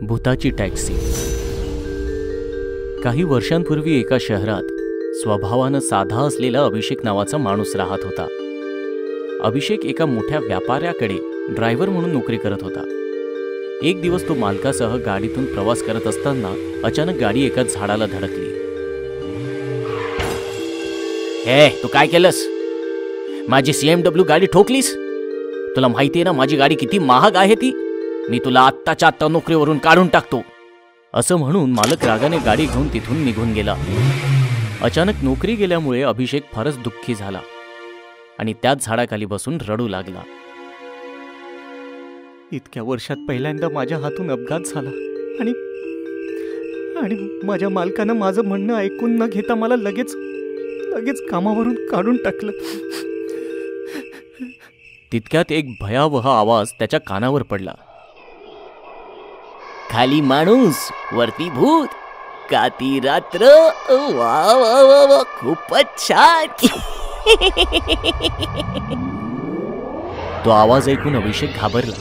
भूताची taxi. काही वर्षांपूर्वी एका शहरात स्वभावानं साधा असलेला अभिषेक नावाचा माणूस राहत होता. अभिषेक एका मोठ्या व्यापाऱ्याकडे ड्रायव्हर म्हणून नोकरी करत होता. एक दिवस तो मालकासह गाडीतून प्रवास करत असताना अचानक गाडी एका झाडाला धडकली. हे तू काय केलंस? माझी CMW गाडी ठोकलीस? तुला माहितीये ना माझी गाडी किती महाग आहे ती? मी तुला आत्ताच्या आत्ता नोकरीवरून काढून टाकतो. असं म्हणून मालक रागाने गाडी घेऊन तिथून निघून गेला. अचानक नोकरी गेल्यामुळे अभिषेक फारच दुःखी झाला आणि त्याच झाडाखाली बसून रडू लागला. इतक्या वर्षात पहिल्यांदा माझ्या हातून अपघात झाला आणि माझ्या मालकानं माझं म्हणणं ऐकून न घेता मला लगेच कामावरून काढून टाकलं. तितक्यात एक भयावह आवाज त्याच्या कानावर पडला. खाली माणूस वरती भूत, का ती रात्र, वा वा वा वा, खूपच छान. तो आवाज ऐकून अभिषेक घाबरला.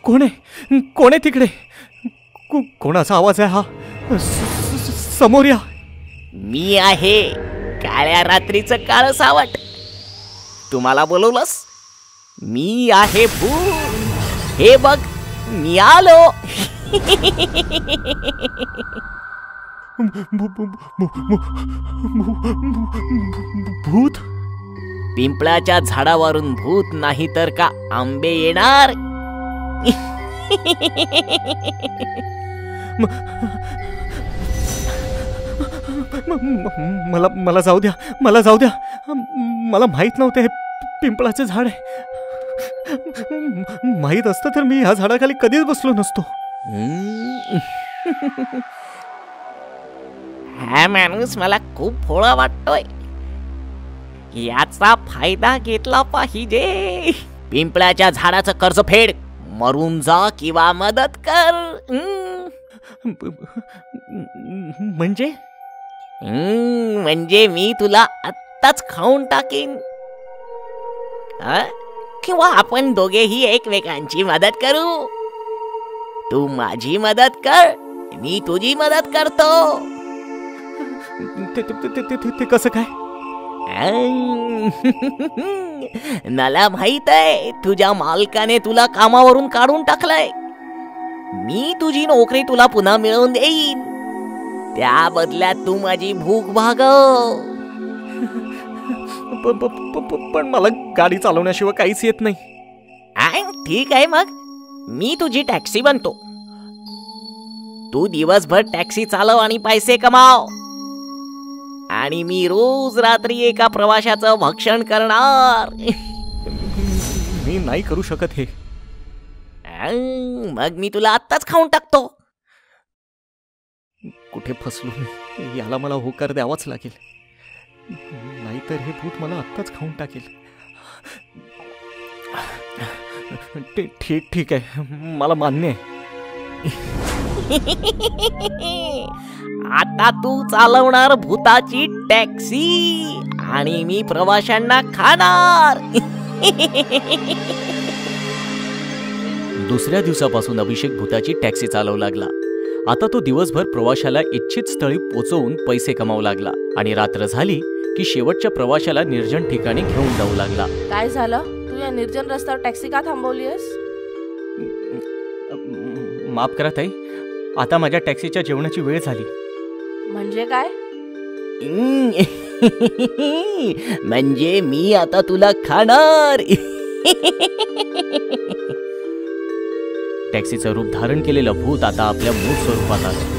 कोण आहे तिकडे? कोणाचा आवाज आहे हा? समोर या. मी आहे काळ्या रात्रीचं काळ सावट. तुम्हाला बोलवलंस? मी आहे भूत. हे बघ मी आलो. भूत? पिंपळाच्या झाडावरून भूत नाही तर का आंबे येणार? मला जाऊ द्या, मला जाऊ द्या. मला माहित नव्हतं हे पिंपळाचं झाड आहे. माहित असतं तर मी ह्या झाडाखाली कधीच बसलो नसतो. हा माणूस मला खूप भोळा वाटतोय. याचा फायदा घेतला पाहिजे. पिंपळाच्या झाडाचं कर्ज फेड, मरून जा किंवा मदत कर. म्हणजे मी तुला आत्ताच खाऊन टाकीन. किंवा आपण दोघेही एकमेकांची मदत करू. तू माझी मदत कर, मी तुझी मदत करतो. ते कसं काय? मला माहित आहे तुझ्या मालकाने तुला कामावरून काढून टाकलंय. मी तुझी नोकरी तुला पुन्हा मिळवून देईन. त्या बदल्यात तू माझी भूक भागव. पण मला गाडी चालवण्याशिवाय काहीच येत नाही. ठीक आहे, मग मी तुझी टॅक्सी बनतो. तू दिवसभर टॅक्सी चालव आणि पैसे कमाव. आणि मी रोज रात्री एका प्रवाशाचं भक्षण करणार. मी नाही करू शकत हे. मग मी तुला आत्ताच खाऊन टाकतो. कुठे फसलो मी? याला मला होकार द्यावाच लागेल, नाहीतर हे भूत मला आत्ताच खाऊन टाकेल. ठीक आहे, मला मान्य आहे. आता तू चालवणार भूताची टॅक्सी आणि मी प्रवाशांना खाणार. दुसऱ्या दिवसापासून अभिषेक भूताची टॅक्सी चालवू लागला. आता तो दिवसभर प्रवाशाला इच्छित स्थळी पोहोचवून पैसे कमावू लागला आणि रात्र झाली की शेवटच्या प्रवाशाला निर्जन ठिकाणी घेऊन जाऊ लागला. काय झालं? तू या निर्जन रस्त्यावर टॅक्सी का थांबवलीस? माफ करा ताई, आता माझ्या टॅक्सीच्या जेवणाची वेळ झाली. म्हणजे काय? म्हणजे मी आता तुला खाणार. टॅक्सीचं रूप धारण केलेलं भूत आता आपल्या मूळ स्वरूपात आलं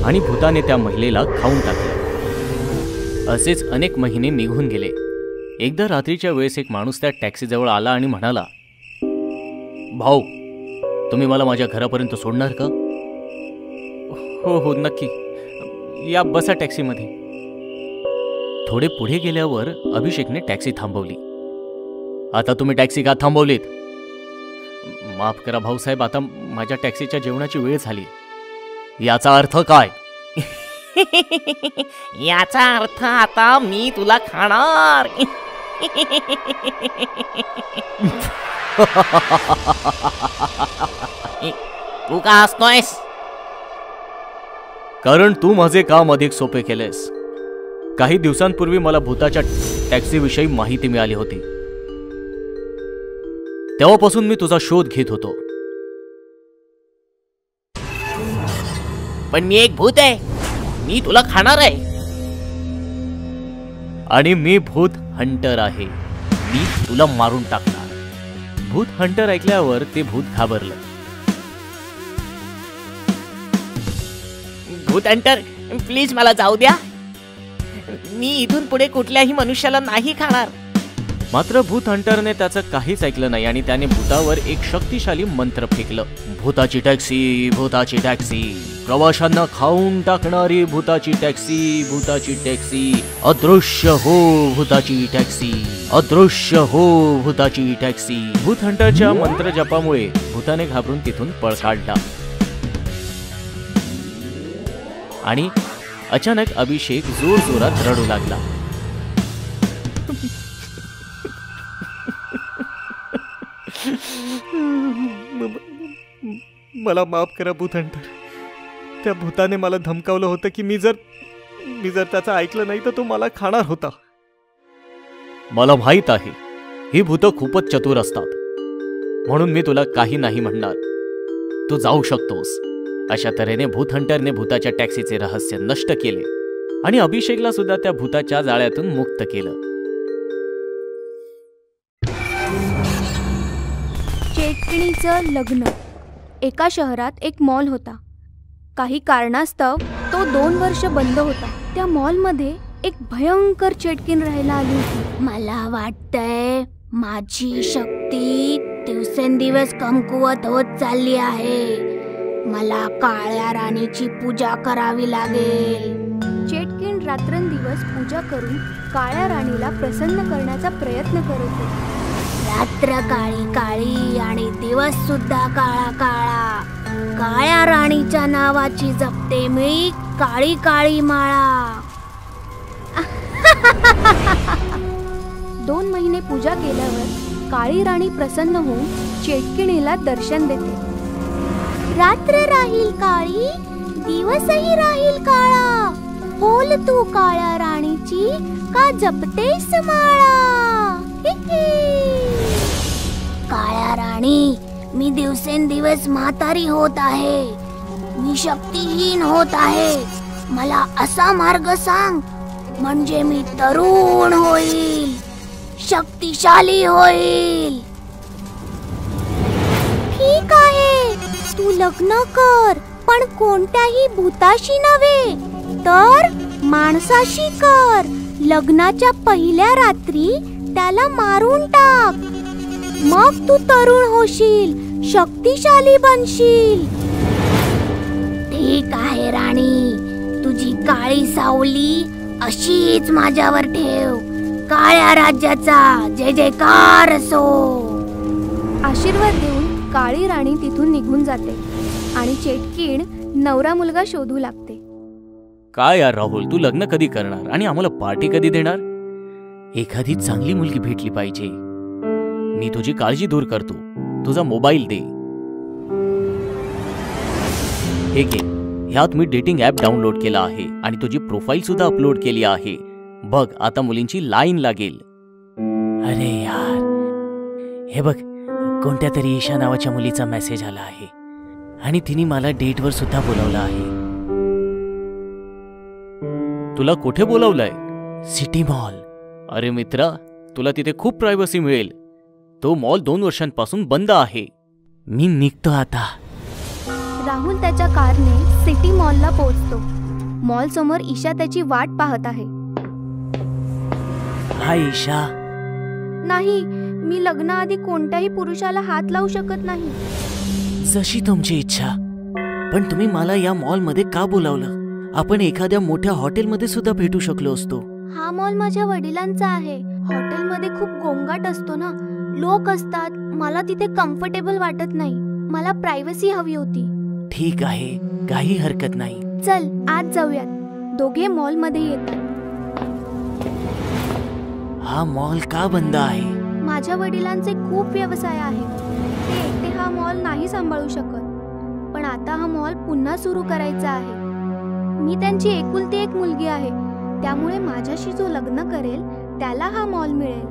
आणि भूताने त्या महिलेला खाऊन टाकलं. असेच अनेक महिने निघून गेले. एकदा रात्रीच्या वेळेस एक माणूस त्या टॅक्सीजवळ आला आणि म्हणाला, भाऊ, तुम्ही मला माझ्या घरापर्यंत सोडणार का? हो नक्की, या बसा टॅक्सीमध्ये. थोडे पुढे गेल्यावर अभिषेकने टॅक्सी थांबवली. आता तुम्ही टॅक्सी का थांबवलीत? माफ करा भाऊसाहेब, आता माझ्या टॅक्सीच्या जेवणाची वेळ झाली. याचा अर्थ काय? याचा अर्थ आता मी तुला खाणार. तू का हसतोयस? कारण तू माझे काम अधिक सोपे केलेस. काही दिवसांपूर्वी मला भूताच्या टॅक्सीविषयी माहिती मिळाली होती. तेव्हापासून मी तुझा शोध घेत होतो. पण मी एक भूत आहे, मी तुला खाणार आहे. आणि मी भूत हंटर आहे, मी तुला मारून टाकणार. भूत हंटर ऐकल्यावर ते भूत घाबरलं. भूत हंटर, प्लीज मला जाऊ द्या. मी इथून पुढे कुठल्याही मनुष्याला नाही खाणार. मात्र भूत हंटरने त्याचं काहीच ऐकलं नाही आणि त्याने भूतावर एक शक्तिशाली मंत्र फेकलं. भूताची टॅक्सी, भूताची टॅक्सी, प्रवाशांना खाऊन टाकणारी भूताची टॅक्सी, भूताची टॅक्सी, अदृश्य हो भूताची टॅक्सी, अदृश्य हो भूताची टॅक्सी. भूत हंटरच्या मंत्र जपामुळे भूताने घाबरून तिथून पळ काढला. आणि अचानक अभिषेक जोर जोरात रडू लागला. मला माफ करा भूत हंटर. त्या भूताने मला धमकावलं होतं की मी जर त्याचं ऐकलं नाही तर तो मला खाणार होता. मला माहित आहे ही भूतं खूपच चतुर असतात, म्हणून मी तुला काही नाही म्हणणार. तू जाऊ शकतोस. अशा तऱ्हेने भूत हंटरने भूताच्या टॅक्सीचे रहस्य नष्ट केले आणि अभिषेकला सुद्धा त्या भूताच्या जाळ्यातून मुक्त केलं. चेटकिणीचं लग्न. एका शहरात एक मॉल होता. काही कारणास्तव तो 2 वर्ष बंद होता. त्या मॉलमध्ये एक भयंकर चेटकीण राहायला आली होती. मला वाटतंय माझी शक्ती दिवसेंदिवस कमकुवत होत चालली आहे. मला काळ्या राणीची पूजा करावी लागेल. चेटकीण रात्रंदिवस पूजा करून काळ्या राणीला प्रसन्न करण्याचा प्रयत्न करत होती. रात्र काळी काळी आणि दिवस सुद्धा काळा काळा. काळ्या राणीच्या नावाची जपते मी काळी काळी माळा. 2 महिने पूजा केल्यावर काळी राणी प्रसन्न होऊन चेटकिणीला दर्शन देते. रात्र राहील काळी, दिवसही राहील काळा. बोल तू काळ्या राणीची का जपतेस माळा. काळ्या राणी, मी दिवसेंदिवस म्हातारी होत आहे. मी शक्तिहीन होत आहे. मला असा मार्ग सांग म्हणजे मी तरुण होईल, शक्तिशाली होईल. ठीक आहे, तू लग्न कर, पण कोणत्याही भूताशी नव्हे तर माणसाशी कर. लग्नाच्या पहिल्या रात्री त्याला मारून टाक. मग तू तरुण होशील, शक्तिशाली बनशील. ठीक आहे राणी, तुझी काळी सावली अशीच माझ्यावर ठेव. काळ्या राज्याचा जय जयकार असो. आशीर्वाद देऊन काळी राणी तिथून निघून जाते आणि चेटकीण नवरा मुलगा शोधू लागते. काय यार राहुल, तू लग्न कधी करणार आणि आम्हाला पार्टी कधी देणार? एखादी चांगली मुलगी भेटली पाहिजे. मी तुझी काळजी दूर करतो. तुझा मोबाईल दे. हे घे, ह्यात मी डेटिंग ॲप डाउनलोड केला आहे आणि तुझी प्रोफाईल सुद्धा अपलोड केली आहे. बघ, आता मुलींची लाईन लागेल. अरे यार, हे बघ, कोणत्या तरी ईशा नावाच्या मुलीचा मेसेज आला आहे आणि तिने मला डेटवर सुद्धा बोलावलं आहे. तुला कुठे बोलावलंय? City mall. अरे मित्रा, तुला तिथे खूप प्रायव्हसी मिळेल. तो मॉल 2 वर्षांपासून बंद आहे. मी निघतो आता. राहुल त्याच्या कारने सिटी मॉलला पोहोचतो. मॉल समोर ईशा त्याची वाट पाहत आहे. हाय ईशा. नाही, मी लग्नाआधी कोणत्याही पुरुषाला हात लावू शकत नाही. जशी तुमची इच्छा, पण तुम्ही मला या मॉलमध्ये का बोलावलं? आपण एखाद्या मोठ्या हॉटेलमध्ये सुद्धा भेटू शकलो असतो. हा मॉल माझ्या वडिलांचा आहे. हॉटेलमध्ये खूप गोंगाट असतो ना, लोक असतात. मला तिथे कम्फर्टेबल वाटत नाही. मला प्रायव्हसी हवी होती. ठीक आहे, काही हरकत नाही. चल आत जाऊयात. दोघे मॉलमध्ये येतात. हा मॉल का बंद आहे? माझ्या वडिलांचे खूप व्यवसाय आहेत. ते एकटे हा मॉल नाही सांभाळू शकत. पण आता हा मॉल पुन्हा सुरू करायचा आहे. मी त्यांची एकुलती एक मुलगी आहे. त्यामुळे माझ्याशी जो लग्न करेल त्याला हा मॉल मिळेल.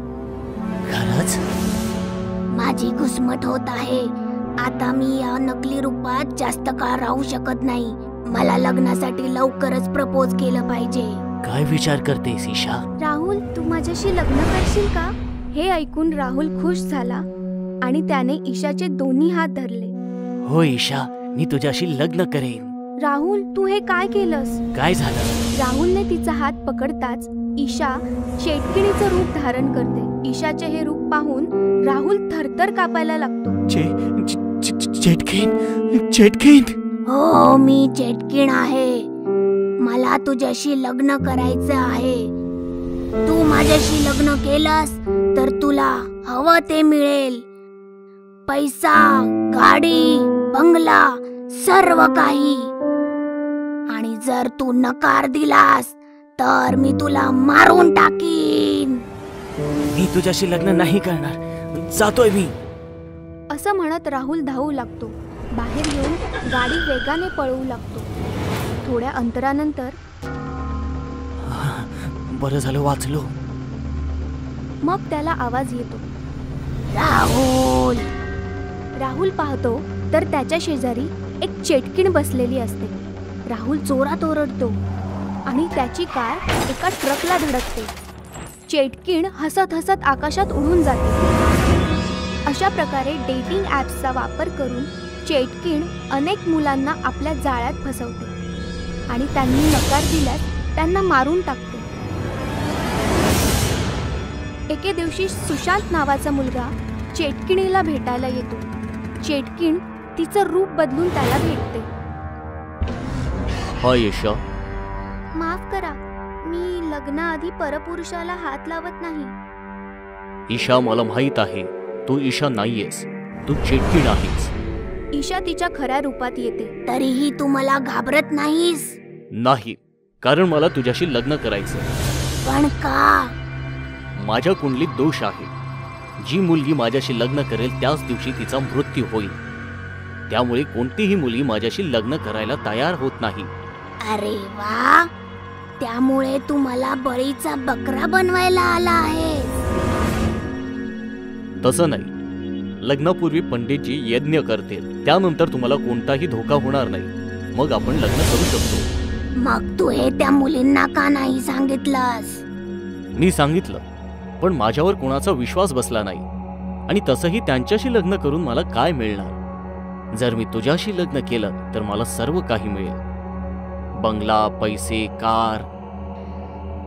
खरंच? माझी घुसमट होत आहे. आता मी या नकली रूपात जास्त काळ राहू शकत नाही. मला लग्नासाठी लवकरच प्रपोज केलं पाहिजे. काय विचार करतेस ईशा? राहुल, तू माझ्याशी लग्न करशील का? हे ऐकून राहुल खुश झाला आणि त्याने ईशाचे दोन्ही हात धरले. हो ईशा, मी तुझ्याशी लग्न करेन. राहुल, तू हे काय केलंस? काय झालं? राहुलने तिचा हात पकडताच ईशा चेटकिणीचं रूप धारण करते. ईशाचे हे रूप पाहून राहुल थरथर कापायला लागतो. चेटकीन? हो, मी चेटकीण आहे. मला तुझ्याशी लग्न करायचं आहे. तू माझ्याशी लग्न केलंस तर तुला हवं ते मिळेल. पैसा, गाडी, बंगला, सर्व काही. आणि जर तू नकार दिलास तर मी तुला मारून टाकीन. मी तुझ्याशी लग्न नाही करणार. जातोय मी. असं म्हणत राहुल धावू लागतो. बाहेर येऊन गाडी वेगाने पळवू लागतो. थोड्या अंतरानंतर बरं झालं वाचलो. मग त्याला आवाज येतो, राहुल. राहुल पाहतो तर त्याच्या शेजारी एक चेटकीण बसलेली असते. राहुल जोरात ओरडतो आणि त्याची कार एका ट्रकला धडकते. चेटकीण हसत हसत आकाशात उडून जाते. अशा प्रकारे डेटिंग ॲप्सचा वापर करून चेटकीण अनेक मुलांना आपल्या जाळ्यात फसवते आणि त्यांनी नकार दिल्यास त्यांना मारून टाकते. एके दिवशी सुशांत नावाचा मुलगा चेटकिणीला भेटायला येतो. चेटकीण तिचं रूप बदलून त्याला भेटते. हाय ईशा. माफ करा, मी लग्नाआधी परपुरुषाला हात लावत नाही. ईशा, मला माहित आहे तू ईशा नाहीयेस. तू चेटकीण आहेस. ईशा तिच्या खऱ्या रूपात येते. तरीही तू मला घाबरत नाहीस? नाही, कारण मला तुझ्याशी लग्न करायचं. पण का? माझ्या कुंडलीत दोष आहे. जी मुलगी माझ्याशी लग्न करेल त्याच दिवशी तिचा मृत्यू होईल. त्यामुळे कोणतीही मुलगी माझ्याशी लग्न करायला तयार होत नाही. अरे वा, त्यामुळे तू मला बळीचा बकरा बनवायला आला आहेस. तसं नाही. लग्नापूर्वी पंडितजी यज्ञ करतील. त्यानंतर तुम्हाला कोणताही धोका होणार नाही. मग आपण लग्न करू शकतो. मग तू हे त्या मुलींना का नाही सांगितलंस? मी सांगितलं, पण माझ्यावर कोणाचा विश्वास बसला नाही. आणि तसंही त्यांच्याशी लग्न करून मला काय मिळणार? जर मी तुझ्याशी लग्न केलं तर मला सर्व काही मिळेल. बंगला, पैसे, कार.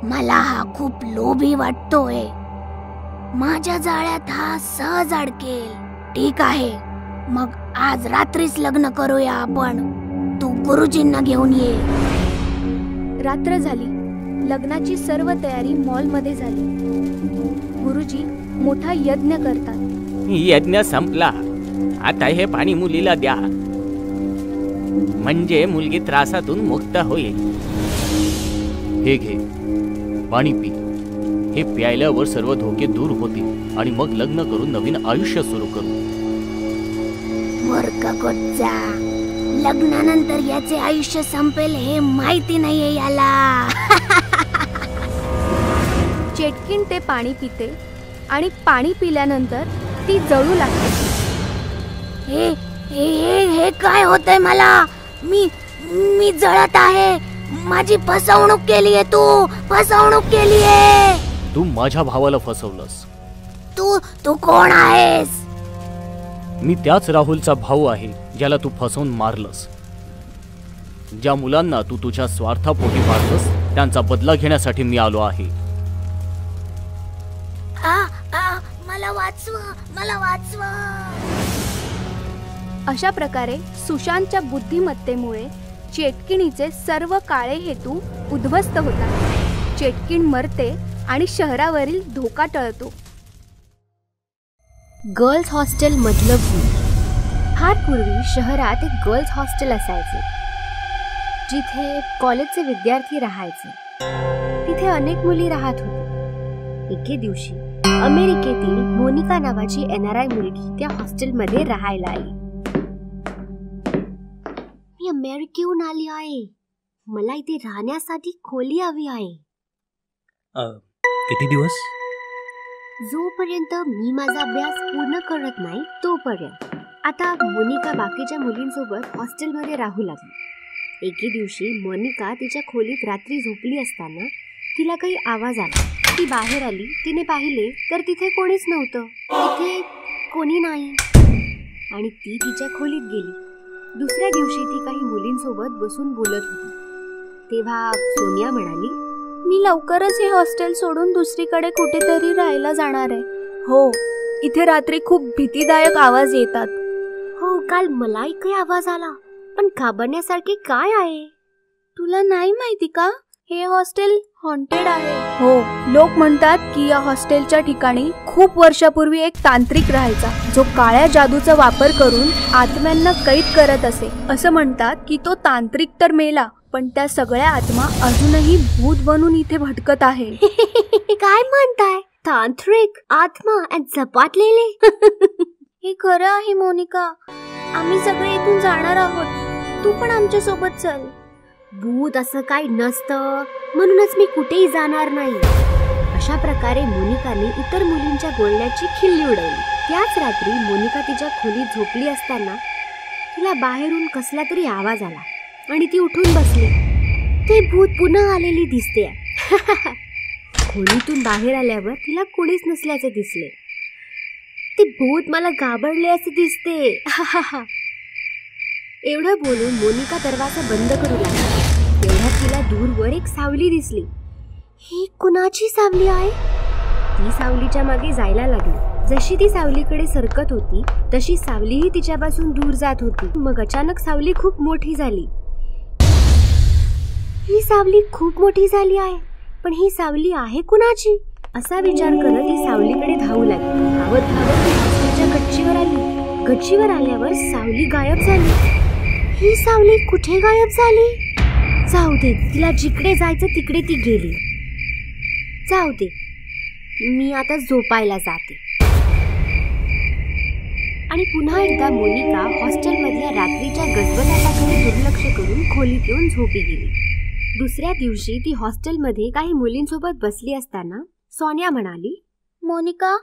मला हा खूप लोभी वाटतोय. माझ्या जाळ्यात हा सहज अडकेल. ठीक आहे, मग आज रात्रीच लग्न करूया आपण. तू गुरुजींना घेऊन ये. रात्र झाली. लग्नाची सर्व तयारी मॉलमध्ये झाली. गुरुजी मोठा यज्ञ करतात. यज्ञ संपला. आता हे पाणी मुलीला द्या, म्हणजे मुलगी त्रासातून मुक्त होईल. हे घे, पाणी पी. हे प्यायल्यावर सर्व धोके दूर होतील आणि मग लग्न करून नवीन आयुष्य सुरू करू. मूर्ख कोच्चा, लग्नानंतर याचे आयुष्य संपेल हे माहिती नाहीये याला. चेटकीण ते पाणी पिते आणि पाणी पिल्यानंतर ती जळू लागते. हे हे हे काय होतंय मला? मी जळत आहे. माझी फसवणूक केलीये तू. फसवणूक केलीये. तू माझ्या भावाला फसवलंस. तू कोण आहेस? मी त्याच राहुलचा भाऊ आहे ज्याला तू फसवून मारलंस. ज्या मुलांना तू तुझ्या स्वार्थापोटी मारलंस त्यांचा बदला घेण्यासाठी मी आलो आहे. मला वाचवा, मला वाचवा. अशा प्रकारे सुशांतच्या बुद्धिमत्तेमुळे चेटकिणीचे सर्व काळे हेतू उद्ध्वस्त होतात. चेटकीण मरते आणि शहरावरील धोका टळतो. गर्ल्स हॉस्टेल मधलं भूत. फार पूर्वी शहरात एक गर्ल्स हॉस्टेल असायचे, जिथे कॉलेजचे विद्यार्थी राहायचे तिथे अनेक मुली राहत होती. एके दिवशी अमेरिकेतील मोनिका नावाची NRI मुलगी त्या हॉस्टेलमध्ये राहायला आली. मी अमेरिकेहून आली आहे, मला इथे राहण्यासाठी खोली हवी आहे. किती दिवस? जोपर्यंत मी माझा अभ्यास पूर्ण करत नाही तोपर्यंत. आता मोनिका बाकीच्या मुलींसोबत हॉस्टेलमध्ये राहू लागली. एके दिवशी मोनिका तिच्या खोलीत रात्री झोपली असताना तिला काही आवाज आला. ती बाहेर आली. तिने पाहिले तर तिथे कोणीच नव्हतं. तिथे कोणी नाही आणि ती तिच्या खोलीत गेली. दुसऱ्या दिवशी ती काही मुलींसोबत बसून बोलत होती. तेव्हा सोनिया म्हणाली, मी लवकरच हे हॉस्टेल सोडून दुसरीकडे कुठेतरी राहायला जाणार आहे. हो, इथे रात्री खूप भीतीदायक आवाज येतात. हो, काल मलाही काही आवाज आला, पण घाबरण्यासारखे काय आहे? तुला नाही माहिती का, हे हॉस्टेल हॉन्टेड आहे. हो, लोक म्हणतात की या हॉस्टेलच्या ठिकाणी खूप वर्षापूर्वी एक तांत्रिक राहायचा जो काळ्या जादूचा वापर करून आत्म्यांना कैद करत असे. असं म्हणतात की तो तांत्रिक तर मेला, पण त्या सगळ्या आत्मा अजूनही भूत बनून इथे भटकत आहे. काय म्हणताय? तांत्रिक आत्मा आणि झपाटलेले? हे खरं आहे मोनिका. आम्ही सगळे इथून जाणार आहोत, तू पण आमच्या सोबत चल. भूत असं काही नसतं, म्हणूनच मी कुठेही जाणार नाही. अशा प्रकारे मोनिकाने इतर मुलींच्या बोलण्याची खिल्ली उडवली. त्याच रात्री मोनिका तिच्या खोलीत झोपली असताना तिला बाहेरून कसला तरी आवाज आला आणि ती उठून बसली. ते भूत पुन्हा आलेली दिसते. खोलीतून बाहेर आल्यावर तिला कोणीच नसल्याचे दिसले. ते भूत मला घाबरले असे दिसते. एवढं बोलून मोनिका दरवाजा बंद करू लागली. तेवढ्यात तिला दूरवर एक सावली दिसली. ही कुणाची सावली आहे? ती सावलीच्या मागे जायला लागली. जशी ती सावलीकडे सरकत होती तशी सावलीही तिच्यापासून दूर जात होती. मग अचानक सावली खूप मोठी झाली. ही सावली खूप मोठी झाली आहे, पण ही सावली आहे कुणाची? असा विचार करत ती सावलीकडे धावू लागली. धावत धावत ती हॉस्टेलच्या गच्चीवर आली. गच्चीवर आल्यावर सावली गायब झाली. ही सावली कुठे गायब झाली? जाऊ दे, तिला जिकडे जायचं तिकडे ती गेली. जाऊ दे, मी आता झोपायला जाते. आणि पुन्हा एकदा मोनिका हॉस्टेलमधल्या रात्रीच्या गजबजाटाकडे दुर्लक्ष करून खोलीत येऊन झोपी गेली. दुसऱ्या दिवशी ती हॉस्टेलमध्ये काही मुलींसोबत बसली असताना सोनिया म्हणाली, मोनिका,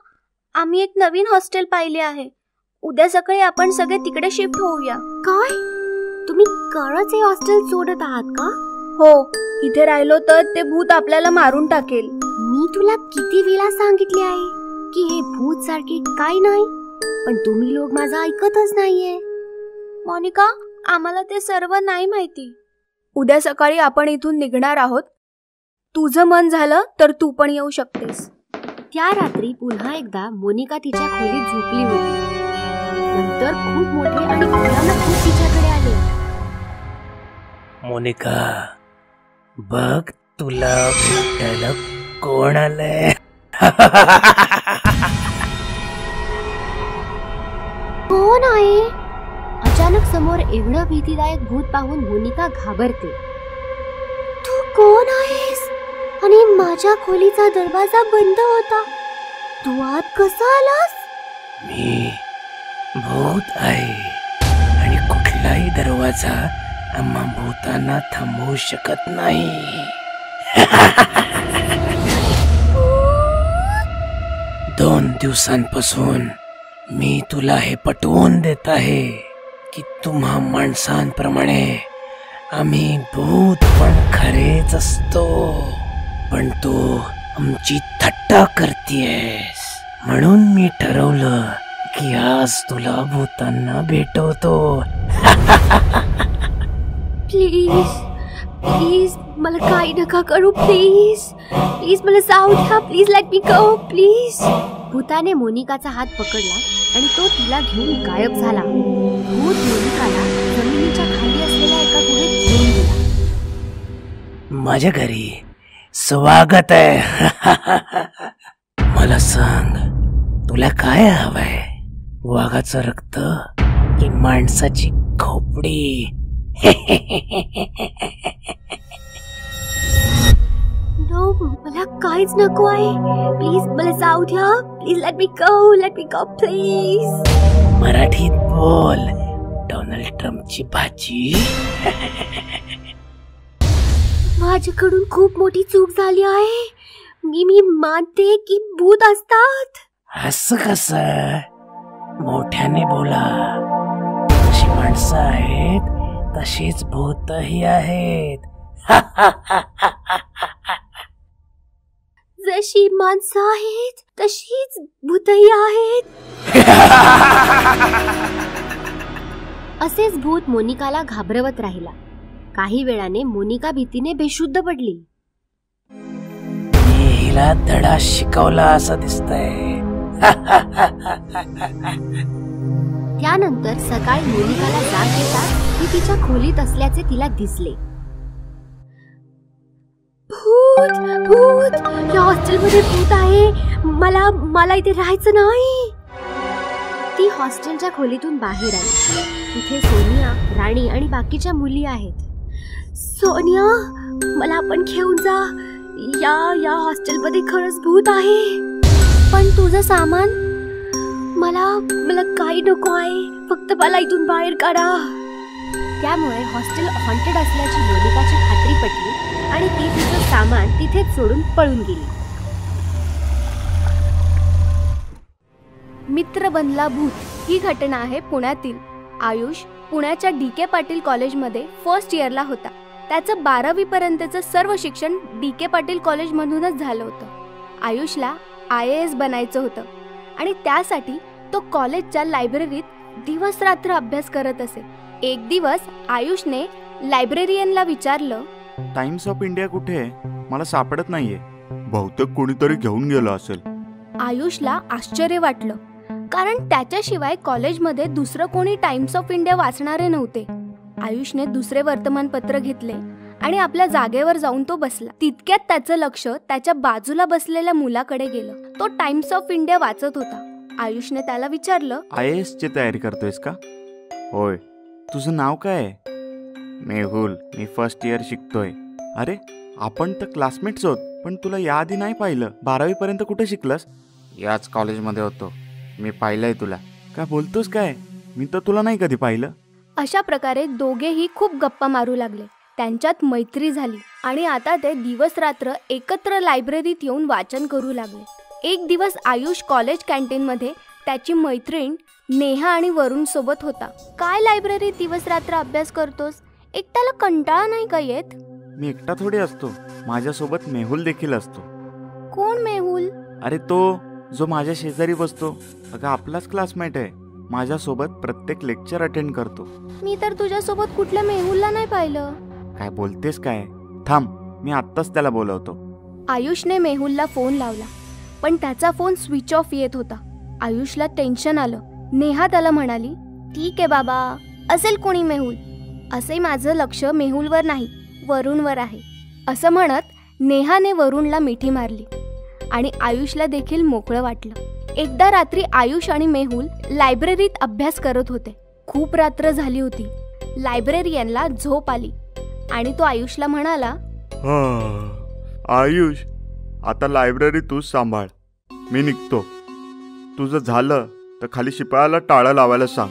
आम्ही एक नवीन हॉस्टेल पाहिले आहे. उद्या सकाळी आपण सगळे तिकडे शिफ्ट होऊया. काय? तुम्ही खरंच हे हॉस्टेल सोडत आहात का? हो, इथे राहिलो तर ते भूत आपल्याला मारून टाकेल. मी तुला किती वेळा सांगितले आहे की हे भूत सारखे काय नाही, पण तुम्ही लोक माझं ऐकतच नाहीये. मोनिका, आम्हाला ते सर्व नाही माहिती. उद्या सकाळी आपण इथून निघणार आहोत. तुझं मन झालं तर तू पण येऊ शकतेस. त्या रात्री पुन्हा एकदा मोनिका तिच्या खोलीत झोपली होती. नंतर खूप मोठे आणि भयानक भूत तिच्याकडे आले. मोनिका, बघ तुला भेटायला कोण आलंय. कोण आहे? अचानक समोर एवढं भीतीदायक भूत पाहून मोनिका घाबरते. तू कोण आहेस? आणि माझ्या खोलीचा दरवाजा बंद होता, तू आत कसा आलास? मी भूत आहे आणि कुठलाही दरवाजा आम्हा भूतांना थांबवू शकत नाही. 2 दिवसांपासून मी तुला हे पटवून देत आहे की तुम्हा माणसांप्रमाणे आम्ही भूत पण खरेच असतो, पण तू आमची थट्टा करतेस. म्हणून मी ठरवलं की आज तुला भूतांना भेटवतो. प्लीज प्लीज मला काही नका करू. प्लीज प्लीज मला जाऊ द्या. Please let me go please. भूताने मोनिकाचा हात पकडला आणि तो तिला घेऊन गायब झाला. भूत मोनिकाला जमिनीच्या खाली असलेल्या एका गुहेत घेऊन गेला. माझ्या घरी स्वागत आहे. मला सांग, तुला काय हवंय? वाघाचं रक्त की माणसाची खोपडी? नो, मला काहीच नको आहे. प्लीज मला जाऊ द्या. Please let me go please. मराठीत बोल, डोनाल्ड ट्रम्पची भाजी. माझ्याकडून खूप मोठी चूक झाली आहे. मी मानते की भूत असतात. असं कसं? मोठ्याने बोला. जशी माणसं आहेत तशीच भूतही आहेत. जशी माणसं आहेत तशीच भूतही आहेत. असेच भूत मोनिकाला घाबरवत राहिला. काही वेळाने मोनिका भीतीने बेशुद्ध पडली. मी हिला धडा शिकवला असं दिसतंय. त्यानंतर सकाळी मोनिकाला जाग येताच ती तिच्या खोलीत असल्याचे तिला दिसले. भूत भूत, या हॉस्टेलमध्ये भूत आहे. मला इथे राहायचं नाही. ती हॉस्टेलच्या खोलीतून बाहेर आली. तिथे सोनिया, राणी आणि बाकीच्या मुली आहेत. सोनिया, मला पण घेऊन जा. या हॉस्टेलमध्ये खरंच भूत आहे. पण तुझं सामान? मला काही नको आहे. फक्त मला इथून बाहेर काढा. त्यामुळे हॉस्टेल हॉन्टेड असल्याची मोनिकाची खात्री पटली आणि ती तिचं सामान तिथेच सोडून पळून गेली. मित्र बनला भूत ही घटना आहे पुण्यातील. आयुष पुण्याच्या DK पाटील कॉलेजमध्ये फर्स्ट इयरला होता. त्याचं 12वी पर्यंतचं सर्व शिक्षण DK पाटील कॉलेजमधूनच झालं होतं. आयुषला IAS बनायचं होतं आणि त्यासाठी तो कॉलेजच्या लायब्ररीत दिवस रात्र अभ्यास करत असे. एक दिवस आयुषने लायब्रेरियनला विचारलं, टाइम्स ऑफ इंडिया कुठे आहे? मला सापडत नाहीये. बहुतेक कोणीतरी घेऊन गेलं असेल. आयुषला आश्चर्य वाटलं, कारण त्याच्याशिवाय कॉलेजमध्ये दुसरं कोणी टाइम्स ऑफ इंडिया वाचणारे नव्हते. आयुषने दुसरे वर्तमानपत्र घेतले आणि आपल्या जागेवर जाऊन तो बसला. तितक्यात त्याचं लक्ष त्याच्या बाजूला बसलेल्या मुलाकडे गेलं. तो टाइम्स ऑफ इंडिया वाचत होता. आयुषने त्याला विचारलं, IAS ची तयारी करतोयस का? होय. तुझं नाव काय आहे? मेहुल. मी फर्स्ट इयर शिकतोय. अरे, आपण तर क्लासमेट्स आहोत. पण तुला याआधी नाही पाहिलं. 12वी पर्यंत कुठे शिकलास? याच कॉलेजमध्ये होतो. मी पाहिलंय तुला. काय बोलतोस काय? मी तर तुला नाही कधी पाहिलं. अशा प्रकारे दोघेही खूप गप्पा मारू लागले. त्यांच्यात मैत्री झाली आणि आता ते दिवस रात्र एकत्र लायब्ररीत येऊन वाचन करू लागले. एक दिवस आयुष कॉलेज कॅन्टीनमध्ये त्याची मैत्रीण नेहा आणि वरुण सोबत होता. काय लायब्ररीत दिवस रात्र अभ्यास करतोस? एकट्याला कंटाळा नाही का येत? मी एकटा थोडी असतो. माझ्यासोबत मेहुल देखील असतो. कोण मेहुल? अरे, तो जो माझ्या शेजारी बसतो. अगं, आपलाच क्लासमेट आहे. माझ्यासोबत प्रत्येक लेक्चर अटेंड करतो. मी तर तुझ्यासोबत कुठल्या मेहुलला नाही पाहिलं. काय बोलतेस काय? थांब, मी आत्ताच त्याला बोलवतो. आयुषने मेहुलला फोन लावला, पण त्याचा फोन स्विच ऑफ येत होता. आयुषला टेन्शन आलं. नेहा त्याला म्हणाली, ठीक आहे बाबा, असेल कोणी मेहुल. असे माझं लक्ष मेहुलवर नाही, वरुणवर आहे. असं म्हणत नेहाने वरुणला मिठी मारली आणि आयुषला देखील मोकळं वाटलं. एकदा रात्री आयुष आणि मेहुल लायब्ररीत अभ्यास करत होते. खूप रात्र झाली होती. लायब्रेरियनला झोप आली आणि तो आयुषला म्हणाला, आयुष, आता लायब्ररी तूच सांभाळ. मी निघतो. तुझं झालं तर खाली शिपायाला टाळं लावायला सांग.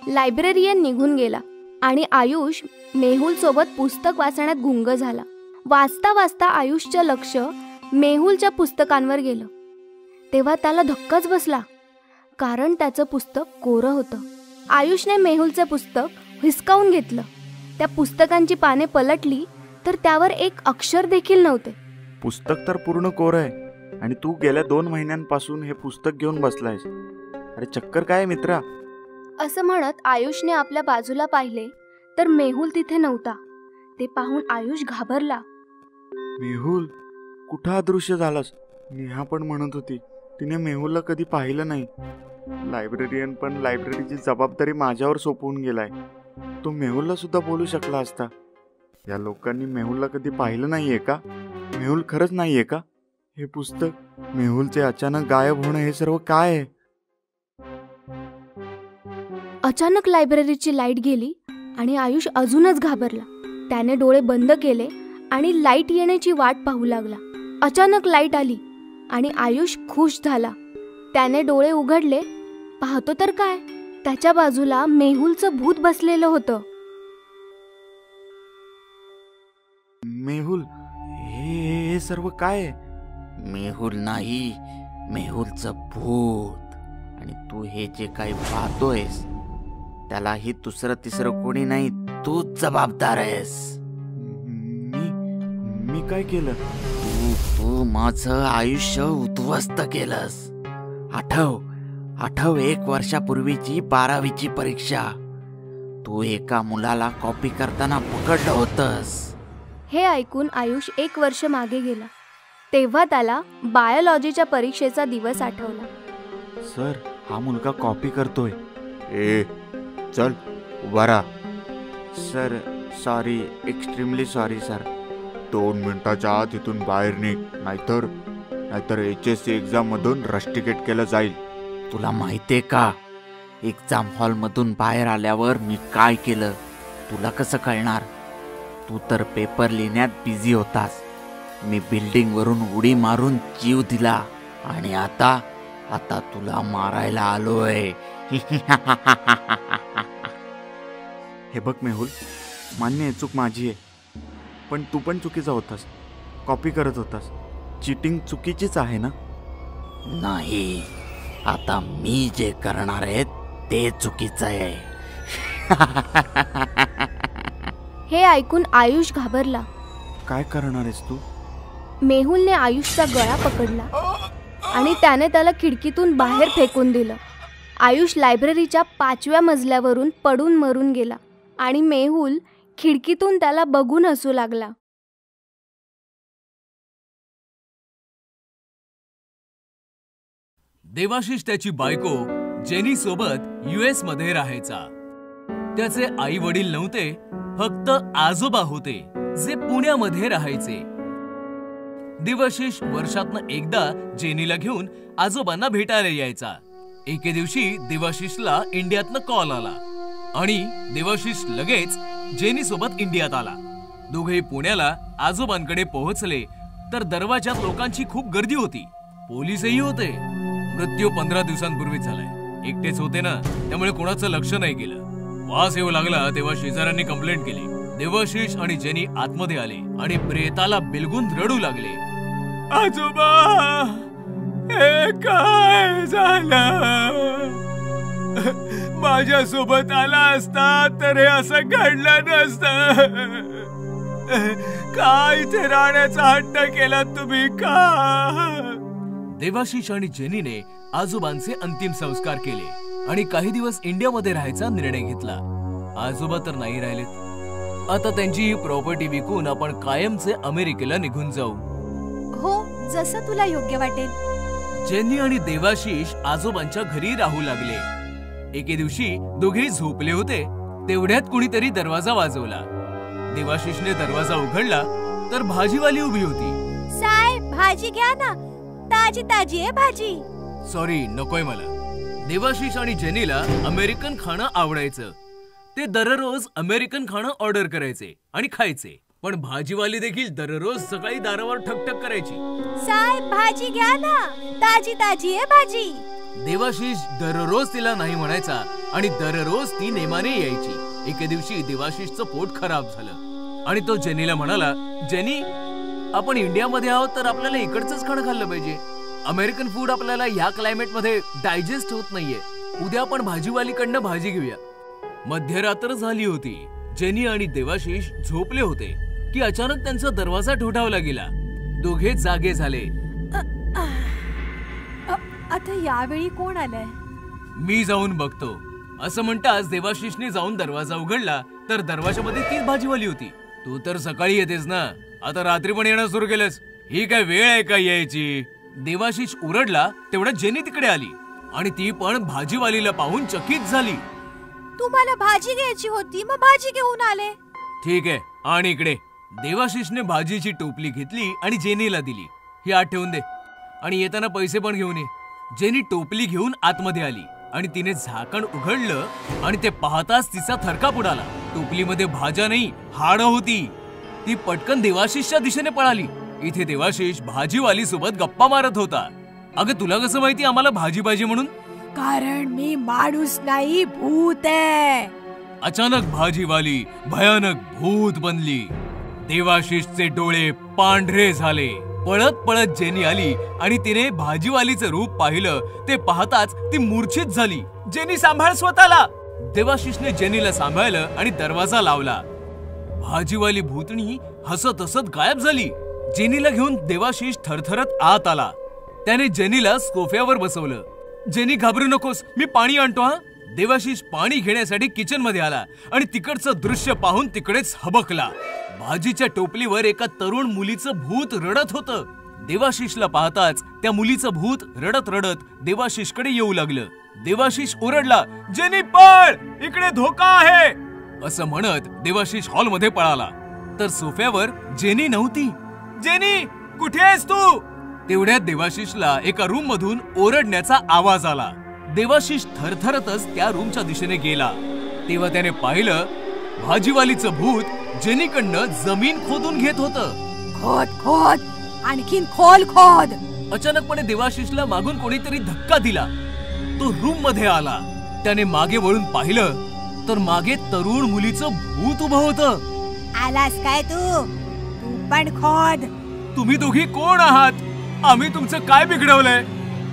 लायब्रेरियन निघून गेला आणि आयुष मेहुल सोबत पुस्तक वाचण्यात गुंग झाला. वाचता वाचता आयुषचं लक्ष मेहुलच्या पुस्तकांवर गेलं. तेव्हा त्याला धक्काच बसला, कारण त्याचं पुस्तक कोरं होतं. आयुषने मेहुलचे पुस्तक हिसकावून घेतलं. त्या पुस्तकांची पाने पलटली तर त्यावर एक अक्षर देखील नव्हते. पुस्तक तर पूर्ण कोरं आहे आणि तू गेल्या 2 महिन्यांपासून हे पुस्तक घेऊन बसलायस. अरे, चक्कर काय मित्रा? असं म्हणत आयुषने आपल्या बाजूला पाहिले तर मेहुल तिथे नव्हता. ते पाहून आयुष घाबरला. मेहुल, कुठं अदृश्य झालास? नेहा पण म्हणत होती तिने मेहुलला कधी पाहिलं नाही. लायब्ररियन पण लायब्ररीची जबाबदारी माझ्यावर सोपवून गेलाय. तो मेहुलला सुद्धा बोलू शकला असता. या लोकांनी मेहुलला कधी पाहिलं नाहीये का? मेहुल खरंच नाहीये का? हे पुस्तक, मेहुलचे अचानक गायब होणं, हे सर्व काय आहे? अचानक लायब्ररीची लाईट गेली आणि आयुष अजूनच घाबरला. त्याने डोळे बंद केले आणि लाईट येण्याची वाट पाहू लागला. अचानक लाईट आली आणि आयुष खुश झाला. त्याने डोळे उघडले. पाहतो तर काय, त्याच्या बाजूला मेहुलचं भूत बसलेलं होतं. मेहुल, हे सर्व काय आहे? मेहुल नाही, मेहुलचं भूत. आणि तू हे जे काही पाहतोयस त्यालाही दुसरं तिसरं कोणी नाही, तूच जबाबदार आहेस. मी काय केलं? तू माझं आयुष्य उद्ध्वस्त केलंस. आठव 1 वर्षापूर्वीची 12वीची परीक्षा. तू एका मुलाला कॉपी करताना पकडलं होतंस. हे ऐकून आयुष 1 वर्ष मागे गेला. तेव्हा त्याला बायोलॉजीच्या परीक्षेचा दिवस आठवला. सर, हा मुलगा कॉपी करतोय. ए चल उभा राहा. Sir sorry, extremely sorry sir. 2 मिनिटाच्या आत इथून बाहेर निघ, नाहीतर HSC एक्झाम मधून रस्टिकेट केलं जाईल. तुला माहितीये का, एक्झाम हॉल मधून बाहेर आल्यावर मी काय केलं तुला कसं कळणार? तू तर पेपर लिहिण्यात बिझी होतास. मी बिल्डिंग वरून उडी मारून जीव दिला आणि आता तुला मारायला आलोय. हे बघ मेहुल, मान्य आहे चूक माझी आहे, पण तू पण चुकीचा होतास. कॉपी करत होतास. चीटिंग चुकीचीच आहे ना? नाही, आता मी जे करणार आहे ते चुकीचं आहे. हे ऐकून आयुष घाबरला. काय करणार आहेस तू? मेहुलने आयुषचा गळा पकडला आणि त्याने त्याला खिडकीतून बाहेर फेकून दिलं. आयुष लायब्ररीच्या 5व्या मजल्यावरून पडून मरून गेला आणि मेहुल खिडकीतून त्याला बघून हसू लागला. देवाशिष त्याची बायको जेनी सोबत US मध्ये राहायचा. त्याचे आई वडील नव्हते, फक्त आजोबा होते जे पुण्यामध्ये राहायचे. देवाशिष वर्षातनं एकदा जेनीला घेऊन आजोबांना भेटायला यायचा. एके दिवशी देवाशिषला इंडियातनं कॉल आला आणि देवाशिष लगेच जेनी सोबत इंडियात आला. दोघे पुण्याला आजोबांकडे पोहोचले तर दरवाजात लोकांची खूप गर्दी होती. पोलीसही होते. मृत्यू 15 दिवसांपूर्वीच झालाय. एकटेच होते ना, त्यामुळे कोणाचं लक्ष नाही केलं. वास येऊ लागला तेव्हा शेजाऱ्यांनी कंप्लेंट केली. देवाशिष आणि जेनी आतमध्ये आले आणि प्रेताला बिलगून रडू लागले. आजोबा, हे काय झालं? माझ्या सोबत आला असता तर हे असं घडलं नसतं. काय इथे राहण्याचा हट्ट केला तुम्ही का? देवाशिष आणि जेनीने आजोबांचे अंतिम संस्कार केले आणि काही दिवस इंडियामध्ये राहायचा निर्णय घेतला. आजोबा तर नाही राहिलेत. आता त्यांची ही प्रॉपर्टी विकून आपण कायमचे अमेरिकेला निघून जाऊ. हो, जसं तुला योग्य वाटेल. जेनी आणि देवाशिष आजोबांच्या घरी राहू लागले. एके दिवशी दोघे झोपले होते, तेवढ्यात कुणीतरी दरवाजा वाजवला. देवाशिषने दरवाजा उघडला तर भाजीवाली उभी होती. साहेब, भाजी घ्या ना, ताजी ताजी आहे भाजी. सॉरी, नकोय मला. देवाशिष आणि जेनीला अमेरिकन खाणं आवडायचं. ते दररोज अमेरिकन खाणं ऑर्डर करायचे आणि खायचे. पण भाजीवाली देखील दररोज सकाळी दारावर ठकठक करायची. साहेब, भाजी घ्या ना, ताजी ताजी आहे भाजी. देवाशिष दररोज तिला नाही म्हणायचा आणि दररोज ती नेमाने यायची. एके दिवशी देवाशिषचं पोट खराब झालं आणि तो जेनीला म्हणाला, जेनी, आपण इंडियामध्ये आहोत तर आपल्याला इकडचंच खाणं खाल्लं पाहिजे. अमेरिकन फूड आपल्याला ह्या क्लायमेटमध्ये डायजेस्ट होत नाहीये. उद्या आपण भाजीवालीकडनं भाजी घेऊया. मध्यरात्र झाली होती. जेनी आणि देवाशिष झोपले होते की अचानक त्यांचा दरवाजा ठोठावला गेला. दोघे जागे झाले. आता यावेळी कोण आलंय? मी जाऊन बघतो, असं म्हणताच देवाशिषने जाऊन दरवाजा उघडला तर दरवाजामध्ये तीच भाजीवाली होती. तू तर सकाळी येतेस ना, आता रात्री पण येणं सुरू केलंस? ही काय वेळ आहे का यायची? देवाशिष उरडला. तेवढ्यात जेनी तिकडे आली आणि ती पण भाजीवालीला पाहून चकित झाली. तुम्हाला भाजी घ्यायची होती, मग भाजी घेऊन आले. ठीक आहे, आणि इकडे. देवाशिषने भाजीची टोपली घेतली आणि जेनीला दिली. ही आत ठेवून दे आणि येताना पैसे पण घेऊन ये. जेनी टोपली घेऊन आतमध्ये आली आणि तिने झाकण उघडलं आणि ते पाहताच तिचा थरकाप उडाला. टोपलीमध्ये भाज्या नाही, हाडं होती. ती पटकन देवाशिषच्या दिशेने पळाली. इथे देवाशिष भाजीवाली सोबत गप्पा मारत होता. अगं तुला कसं माहिती आम्हाला भाजी पाहिजे म्हणून? कारण मी माणूस नाही, भूत आहे. अचानक भाजीवाली भयानक भूत बनली. देवाशिषचे डोळे पांढरे झाले. पळत पळत जेनी आली आणि तिने भाजीवालीचं रूप पाहिलं. ते पाहताच ती मूर्छित झाली. जेनी सांभाळ स्वतःला. देवाशिषने जेनीला सांभाळलं आणि दरवाजा लावला. भाजीवाली भूतणी हसत हसत गायब झाली. जेनीला घेऊन देवाशिष थरथरत आत आला. त्याने जेनीला सोफ्यावर बसवलं. जेनी घाबरू नकोस, मी पाणी आणतो हा. देवाशिष पाणी घेण्यासाठी किचन मध्ये आला आणि तिकडचं दृश्य पाहून तिकडेच हबकला. भाजीच्या टोपलीवर एका तरुण मुलीचं भूत रडत होतं. देवाशिषला पाहताच त्या मुलीचं भूत रडत रडत देवाशिषकडे येऊ लागलं. देवाशिष ओरडला, जेनी पळ, इकडे धोका आहे. असं म्हणत देवाशिष हॉलमध्ये पळाला. तर सोफ्यावर जेनी नव्हती. जेनी, कुठे आहेस तू? तेवढ्यात देवाशिषला एका रूम मधून ओरडण्याचा आवाज आला. देवाशिष थरथरतच त्या रूमच्या दिशेने गेला. तेव्हा त्याने पाहिलं भाजीवालीचं भूत जेनीकडनं जमीन खोदून घेत होतं. खोद खोद, आणखीन खोल खोद. अचानकपणे देवाशिषला मागून कोणीतरी धक्का दिला. तो रूम मध्ये आला. त्याने मागे वळून पाहिलं तर मागे तरुण मुलीचं भूत उभं होतं. आलास काय तू? तू पण खोद. तुम्ही दोघी कोण आहात? आम्ही तुमचं काय बिघडवलंय?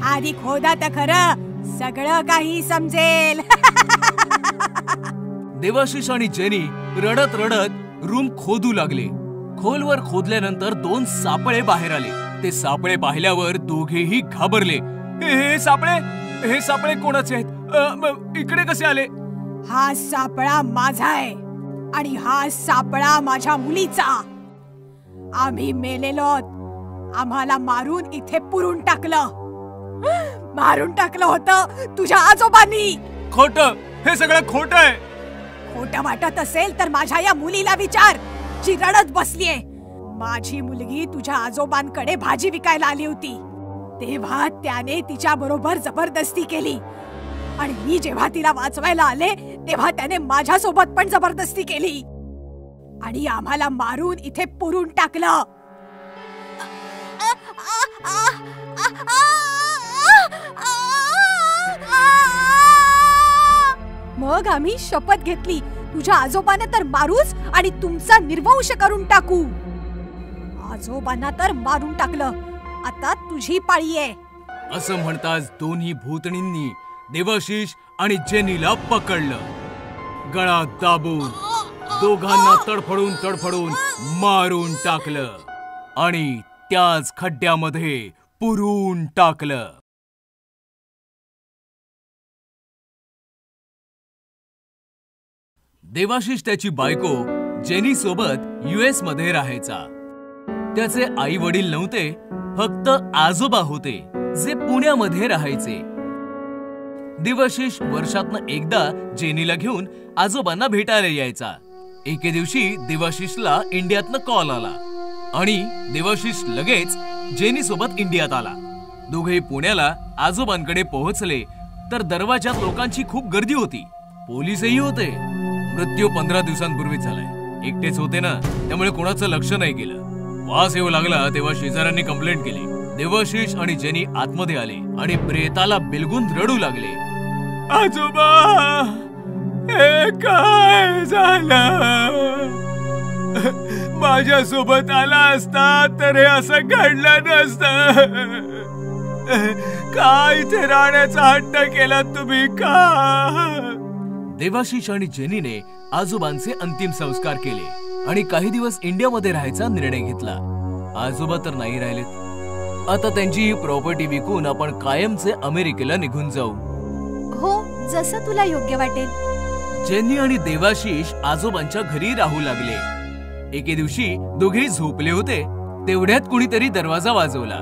आधी खोदा तर खरं, सगळं काही समजेल. देवाशिष आणि जेनी रडत रडत रूम खोदू लागले. खोलवर खोदल्यानंतर 2 सापळे बाहेर आले. ते सापळे पाहिल्यावर दोघेही घाबरले. हे सापळे कोणाचे आहेत? इकडे कसे आले? हा सापळा माझा आहे आणि हा सापळा माझ्या मुलीचा. आम्ही मेलेलो. आम्हाला मारून इथे पुरून टाकलं. मारून टाकलं होतं तुझ्या आजोबांनी. खोटं, हे सगळं खोटं आहे. खोटं वाटत असेल तर माझ्या या मुलीला विचार, जी रडत बसलीये. माझी मुलगी तुझ्या आजोबांकडे भाजी विकायला आली होती. तेव्हा त्याने तिच्या बरोबर जबरदस्ती केली आणि मी जेव्हा तिला वाचवायला आले तेव्हा त्याने माझ्या सोबत पण जबरदस्ती केली आणि आम्हाला मारून इथे पुरून टाकलं. मग आम्ही शपथ घेतली, तुझ्या आजोबांना तर मारूच आणि तुमचा निर्वंश करून टाकू. आजोबांना तर मारून टाकलं, आता तुझी पाळी आहे. असं म्हणताच दोन्ही भूतणींनी देवाशिष आणि जेनीला पकडलं. गळा दाबून दोघांना तडफडून तडफडून मारून टाकलं आणि त्याच खड्ड्यामध्ये पुरून टाकलं. देवाशिष त्याची बायको जेनी सोबत US मध्ये राहायचा. त्याचे आई वडील नव्हते, फक्त आजोबा होते जे पुण्यामध्ये राहायचे. देवाशिष वर्षातनं एकदा जेनीला घेऊन आजोबांना भेटायला यायचा. एके दिवशी देवाशिषला इंडियातनं कॉल आला आणि देवाशिष लगेच जेनी सोबत इंडियात आला. दोघेही पुण्याला आजोबांकडे पोहोचले तर दरवाजात लोकांची खूप गर्दी होती. पोलीसही होते. मृत्यू 15 दिवसांपूर्वीच झालाय. एकटेच होते ना, त्यामुळे कोणाचं लक्ष नाही केलं. वास येऊ लागला तेव्हा शेजाऱ्यांनी कंप्लेंट केली. देवाशिष आणि जेनी आतमध्ये आले आणि प्रेताला बिलगून रडू लागले. आजोबा, हे काय झालं? माझ्या सोबत आला असता तर हे असं घडलं नसतं. काय इथे राहण्याचा हट्ट केला तुम्ही का? देवाशिष आणि जेनीने आजोबांचे अंतिम संस्कार केले आणि काही दिवस इंडियामध्ये राहायचा निर्णय घेतला. आजोबा तर नाही राहिलेत. आता त्यांची ही प्रॉपर्टी विकून आपण कायमचे अमेरिकेला निघून जाऊ. हो, जसं तुला योग्य वाटेल. जेनी आणि देवाशिष आजोबांच्या घरी राहू लागले. एके दिवशी दोघेही झोपले होते. तेवढ्यात कुणीतरी दरवाजा वाजवला.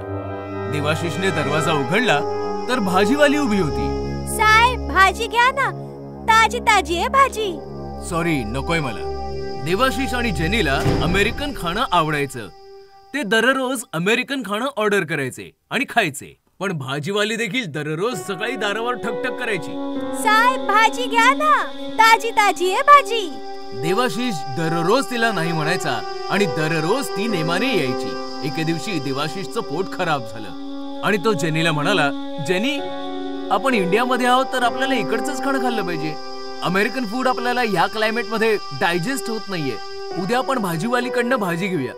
देवाशिषने दरवाजा उघडला तर भाजीवाली उभी होती. साहेब, भाजी घ्या ना, ताजी ताजी आहे भाजी. सॉरी, नकोय मला. देवाशिष आणि जेनीला अमेरिकन खाणं आवडायचं. ते दररोज अमेरिकन खाणं ऑर्डर करायचे आणि खायचे. पण भाजीवाली देखील दररोज सकाळी दारावर ठकठक करायची. साहेब, भाजी घ्या ना, ताजी ताजी आहे भाजी. देवाशिष दररोज तिला नाही म्हणायचा आणि दररोज ती नेमाने यायची. एके दिवशी देवाशिषचं पोट खराब झालं आणि तो जेनीला म्हणाला, जेनी, आपण इंडियामध्ये आहोत तर आपल्याला इकडचंच खाणं खाल्लं पाहिजे. अमेरिकन फूड आपल्याला ह्या क्लायमेटमध्ये डायजेस्ट होत नाहीये. उद्या आपण भाजीवालीकडनं भाजी घेऊया.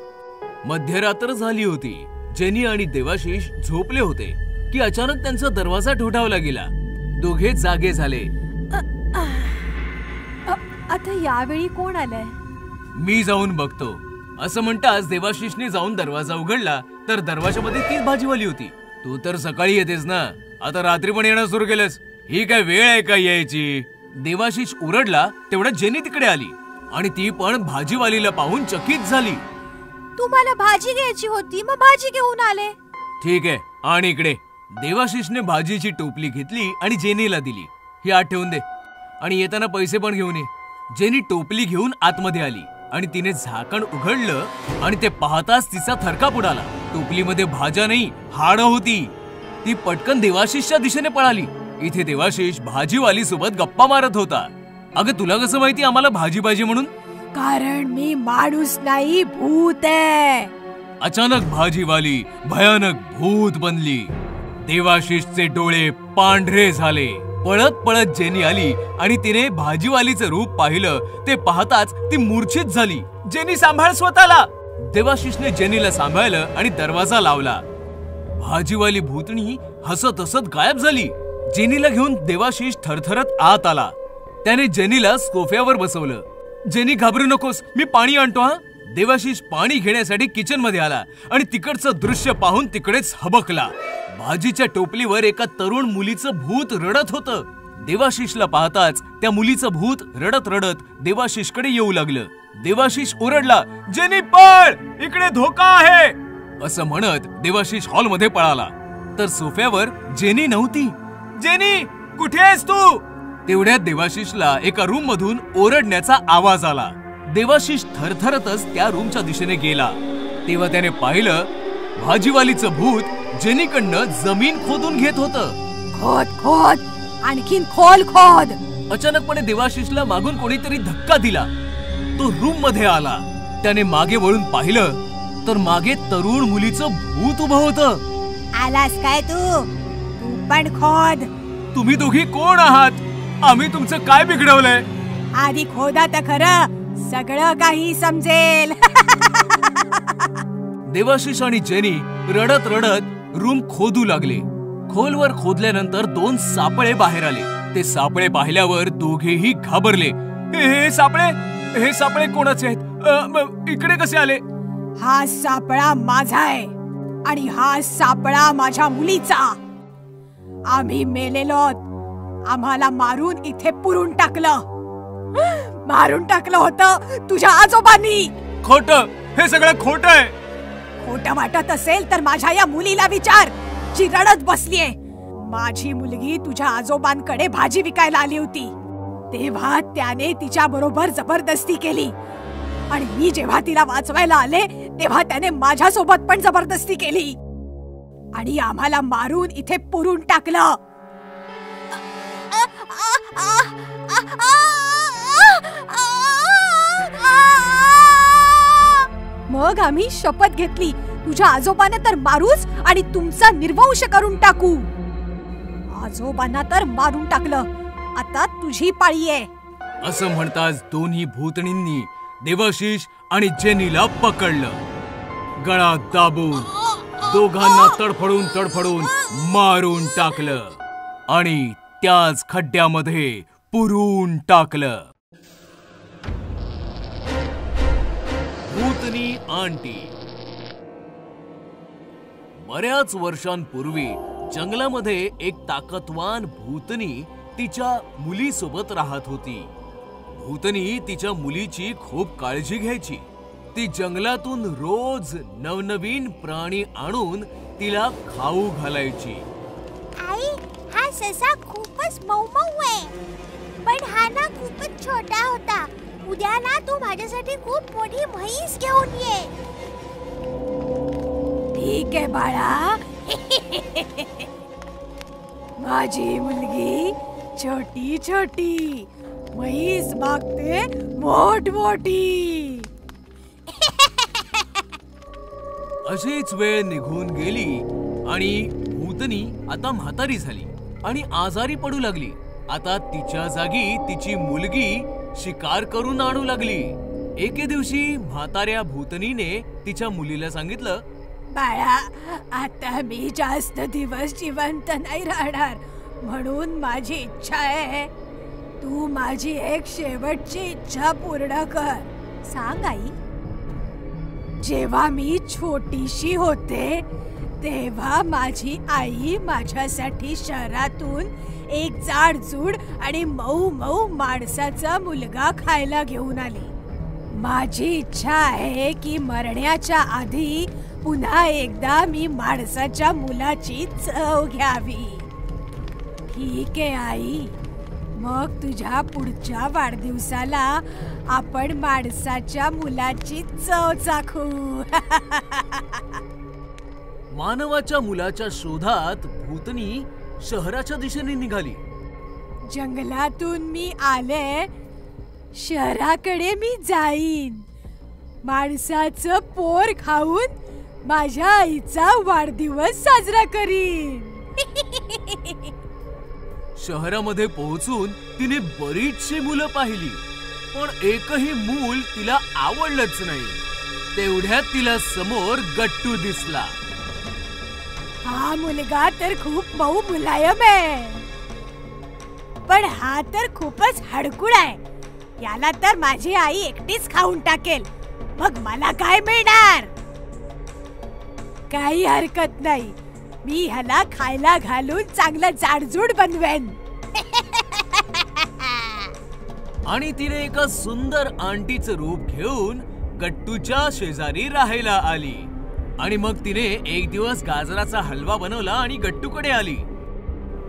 मध्यरात्र झाली होती. जेनी आणि देवाशिष झोपले होते की अचानक त्यांचा दरवाजा ठोठावला गेला. दोघे जागे झाले. आता यावेळी कोण आलंय? मी जाऊन बघतो, असं म्हणताच देवाशिषने जाऊन दरवाजा उघडला तर दरवाजामध्ये तीच भाजीवाली होती. तू तर सकाळी येतेस ना, आता रात्री पण येणं सुरू केलंस? ही काय वेळ आहे का यायची? देवाशिष ओरडला. तेवढ्यात जेनी तिकडे आली आणि ती पण भाजीवालीला पाहून चकित झाली. तुम्हाला भाजी घ्यायची होती, मग भाजी घेऊन आले. ठीक आहे, आणि इकडे. देवाशिषने भाजीची टोपली घेतली आणि जेनीला दिली. ही आत ठेवून दे आणि येताना पैसे पण घेऊन ये. जेनी टोपली घेऊन आतमध्ये आली आणि तिने झाकण उघडलं आणि ते पाहताच तिचा थरकाप उडाला. टोपलीमध्ये भाज्या नाही, हाडं होती. ती पटकन देवाशिषच्या दिशेने पळाली. इथे देवाशिष भाजीवाली सोबत गप्पा मारत होता. अगं, तुला कसं माहिती आम्हाला भाजी पाहिजे म्हणून? कारण मी माणूस नाही, भूत आहे. अचानक भाजीवाली भयानक भूत बनली. देवाशिषचे डोळे पांढरे झाले. पळत पळत जेनी आली आणि तिने भाजीवालीचं रूप पाहिलं. ते पाहताच ती मूर्छित झाली. जेनी, सांभाळ स्वतःला. देवाशिषने जेनीला सांभाळलं आणि दरवाजा लावला. भाजीवाली भूतणी हसत हसत गायब झाली. जेनीला घेऊन देवाशिष थरथरत आत आला. त्याने जेनीला सोफ्यावर बसवलं. जेनी, घाबरू नकोस, मी पाणी आणतो हा. देवाशिष पाणी घेण्यासाठी किचन मध्ये आला आणि तिकडचं दृश्य पाहून तिकडेच हबकला. भाजीच्या टोपलीवर एका तरुण मुलीचं भूत रडत होतं. देवाशिषला पाहताच त्या मुलीचं भूत रडत रडत देवाशिषकडे येऊ लागलं. देवाशिष ओरडला, जेनी पळ, इकडे धोका आहे. असं म्हणत देवाशिष हॉलमध्ये पळाला तर सोफ्यावर जेनी नव्हती. जेनी, कुठे आहेस तू? तेवढ्यात देवाशिषला एका रूम मधून ओरडण्याचा आवाज आला. देवाशिष थरथरतच त्या रूमच्या दिशेने गेला. तेव्हा त्याने पाहिलं, भाजीवालीचं भूत जेनीकडनं जमीन खोदून घेत होतं. खोद खोद, आणखीन खोल खोद. अचानकपणे देवाशिषला मागून कोणीतरी धक्का दिला. तो रूम मध्ये आला. त्याने मागे वळून पाहिलं तर मागे तरुण मुलीचं भूत उभं होतं. आलास काय तू? तू पण खोद. तुम्ही दोघी कोण आहात? आम्ही तुमचं काय बिघडवलंय? आधी खोदा तर खरं, सगळं काही समजेल. देवाशिष आणि जेनी रडत रडत रूम खोदू लागले. खोलवर खोदल्यानंतर 2 सापळे बाहेर आले. ते सापळे पाहिल्यावर दोघेही घाबरले. हे सापळे कोणाचे आहेत? इकडे कसे आले? हा सापळा माझा आहे आणि हा सापळा माझ्या मुलीचा. आम्ही मेलेलो, आम्हाला मारून इथे पुरून टाकलं. मारून टाकलं होतं तुझ्या आजोबांनी. खोटं, हे सगळं खोटं आहे. खोटं वाटत असेल तर माझ्या या मुलीला विचार, जी रडत बसलीये. माझी मुलगी तुझ्या आजोबांकडे भाजी विकायला आली होती. तेव्हा त्याने तिच्या बरोबर जबरदस्ती केली आणि मी जेव्हा तिला वाचवायला आले तेव्हा त्याने माझ्या सोबत पण जबरदस्ती केली आणि आम्हाला मारून इथे पुरून टाकलं. मग आम्ही शपथ घेतली, तुझ्या आजोबांना तर मारूच आणि तुमचा निर्वंश करून टाकू. आजोबांना तर मारून टाकलं, आता तुझी पाळी आहे. असं म्हणताच दोन्ही भूतणींनी देवाशिष आणि जेनीला पकडलं. गळा दाबून दोघांना तडफडून मारून टाकलं आणि त्याच खड्ड्यामध्ये पुरून टाकलं. भूतनी आंटी. बऱ्याच वर्षांपूर्वी जंगलामध्ये एक ताकदवान भूतनी तिच्या मुलीसोबत राहत होती. भूतनी तिच्या मुलीची खूप काळजी घ्यायची. ती जंगलातून रोज नवनवीन प्राणी आणून तिला खाऊ घालायची. आई, हा ससा खूपच मऊ आहे, पण हा ना खूपच छोटा होता. उद्या ना तू माझ्यासाठी खूप मोठी म्हैस घेऊन ये. ठीक आहे बाळा. माझी मुलगी छोटी छोटी म्हैस मागते मोठमोठी. अशीच वेळ निघून गेली आणि भूतनी आता म्हातारी झाली आणि आजारी पडू लागली. आता तिच्या जागी तिची मुलगी शिकार करून आणू लागली. एके दिवशी म्हाताऱ्या भूतनीने तिच्या मुलीला सांगितलं, बाळा, आता मी जास्त दिवस जिवंत नाही राहणार, म्हणून माझी इच्छा आहे तू माझी एक शेवटची इच्छा पूर्ण कर. सांग आई. जेव्हा मी छोटीशी होते तेव्हा माझी आई माझ्यासाठी शहरातून एक जाडजूड आणि मऊ मऊ माणसाचा मुलगा खायला घेऊन आली. माझी इच्छा आहे की मरण्याच्या आधी पुन्हा एकदा मी माणसाच्या मुलाची चव घ्यावी. ठीक आहे आई, मग तुझ्या पुढच्या वाढदिवसाला आपण माणसाच्या मुलाची चव चाखू. मानवाच्या मुलाच्या शोधात भूतनी शहराच्या दिशेने निघाली. जंगलातून मी आले, शहराकडे मी जाईन. माणसाचं पोर खाऊन माझ्या आईचा वाढदिवस साजरा करीन. शहरामध्ये पोहोचून तिने बरीचशी मुलं पाहिली, पण एकही मूल तिला आवडलंच नाही. तेवढ्यात तिला समोर गट्टू दिसला. हा मुलगा तर खूप मऊ मुलायम आहे, पण हा तर खूपच हडकुड आहे. याला तर माझी आई एकटीच खाऊन टाकेल, मग मला काय मिळणार? काही हरकत नाही, मी ह्याला खायला घालून चांगलं जाडजूड बनवेन. आणि तिने एका सुंदर आंटीचं रूप घेऊन गट्टूच्या शेजारी राहायला आली. आणि मग तिने एक दिवस गाजराचा हलवा बनवला आणि गट्टूकडे आली.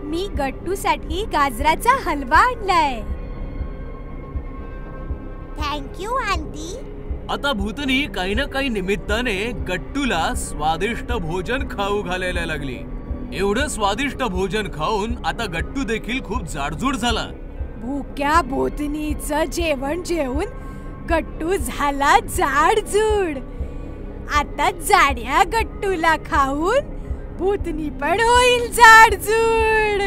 मी गट्टूसाठी गाजराचा हलवा आणलाय. Thank you aunty. आता भूतनी काही ना काही निमित्ताने गट्टूला स्वादिष्ट भोजन खाऊ घालायला लागली. एवढं स्वादिष्ट भोजन खाऊन आता गट्टू देखील खूप जाडजूड झाला. भुक्या भूतनीचं जेवण जेवून गट्टू झाला जाडजूड. आता जाड्या गट्टूला खाऊन भूतनी पण होईल जाडजूड.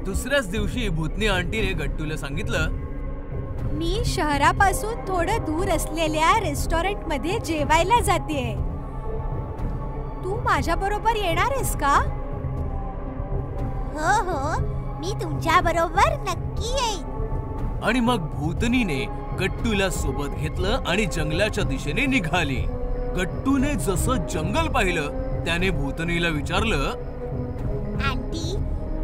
दुसऱ्याच दिवशी भूतनी आंटीने गट्टूला सांगितलं, मी शहरापासून थोडं दूर असलेल्या रेस्टॉरंट मध्ये जेवायला जातेय. तू माझ्या बरोबर येणार आहेस का? हो हो, मी तुमच्या बरोबर नक्की येईन. आणि मग भूतनीने गट्टूला सोबत घेतलं आणि जंगलाच्या दिशेने निघाली. गट्टूने जसं जंगल पाहिलं त्याने भूतनीला विचारलं, आंटी,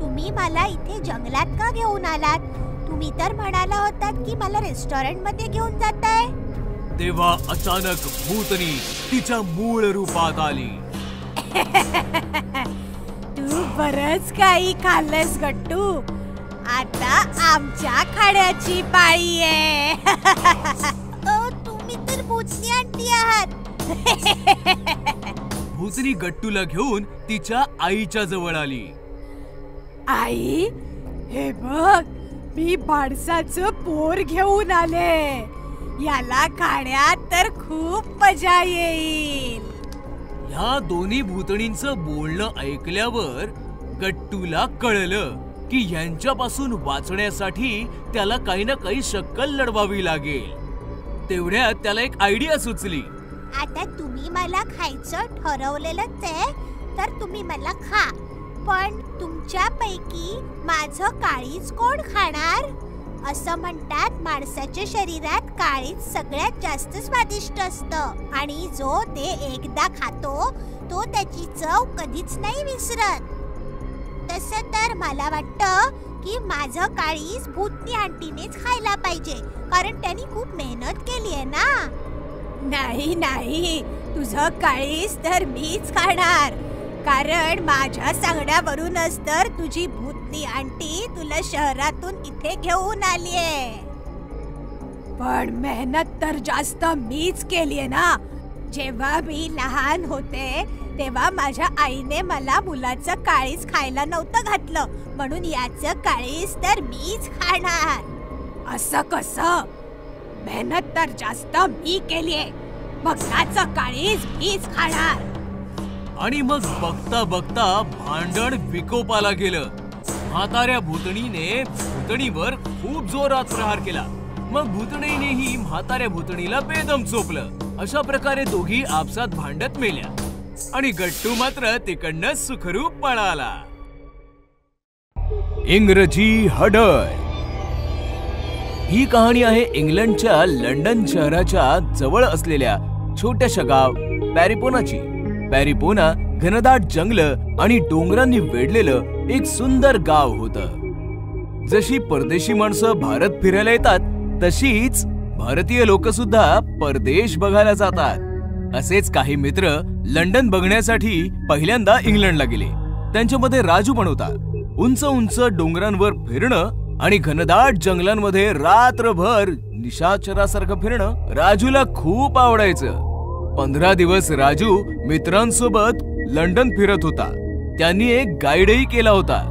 तुम्ही मला इथे जंगलात का घेऊन आलात? तुम्ही तर म्हणाला होतात की मला रेस्टॉरंट मध्ये घेऊन जाताय. तेव्हा अचानक भूतनी तिच्या मूळ रूपात आली. तू बरंच काही खाल्लंस गट्टू, आता आमच्या खाण्याची पाळी आहे. तुम्ही तर भूतनी आंटी आहात. भूतनी गट्टूला घेऊन तिच्या आईच्या जवळ आली. आई, हे बघ, मी माणसाचं पोर घेऊन आले. याला खाण्यात तर खूप मजा येईल. ह्या दोन्ही भूतणींचं बोलणं ऐकल्यावर गट्टूला कळलं की यांच्यापासून वाचण्यासाठी त्याला काही ना काही शक्कल लढवावी लागेल. तेवढ्यात त्याला एक आयडिया सुचली. आता तुम्ही मला खायचं ठरवलेलंच आहे, तर तुम्ही मला खा. पण तुमच्यापैकी माझं काळीज कोण खाणार? असं म्हणतात माणसाच्या शरीरात काळीज सगळ्यात जास्त स्वादिष्ट असतं आणि जो ते एकदा खातो तो त्याची चव कधीच नाही विसरत. तसं तर मला वाटतं की माझं काळीज भूतनी आंटीनेच खायला पाहिजे, कारण त्यांनी खूप मेहनत केली आहे ना. नाही नाही, तुझं काळीज तर मीच खाणार, कारण माझ्या सांगण्यावरूनच तर तुझी भूतनी आंटी तुला शहरातून इथे घेऊन आलीये. पण मेहनत तर जास्त मीच केलीये ना. जेव्हा मी लहान होते तेव्हा माझ्या आईने मला मुलाचं काळीज खायला नव्हतं घातलं, म्हणून याचं काळीज तर मीच खाणार. असं कसं? मेहनत तर जास्त मी केलीये, मग याचं काळीज मीच खाणार. आणि मग बघता बघता भांडण विकोपाला गेलं. म्हाताऱ्या भूतणीने भूतणीवर खूप जोरात प्रहार केला. मग भूतणीनेही म्हाताऱ्या भूतणीला बेदम चोपलं. अशा प्रकारे दोघी आपसात भांडत मेल्या आणि गट्टू मात्र तिकडनं सुखरूप पळाला. इंग्रजी हडळ. ही कहाणी आहे इंग्लंडच्या लंडन शहराच्या जवळ असलेल्या छोट्याशा गाव पॅरिपोनाची. पॅरिपोना घनदाट जंगल आणि डोंगरांनी वेढलेलं एक सुंदर गाव होतं. जशी परदेशी माणसं भारत फिरायला येतात तशीच भारतीय लोक सुद्धा परदेश बघायला जातात. असेच काही मित्र लंडन बघण्यासाठी पहिल्यांदा इंग्लंडला गेले. त्यांच्यामध्ये राजू पण होता. उंच उंच डोंगरांवर फिरणं आणि घनदाट जंगलांमध्ये रात्रभर निशाचरासारखं फिरणं राजूला खूप आवडायचं. 15 दिवस राजू मित्रांसोबत लंडन फिरत होता. त्यांनी एक गाईडही केला होता.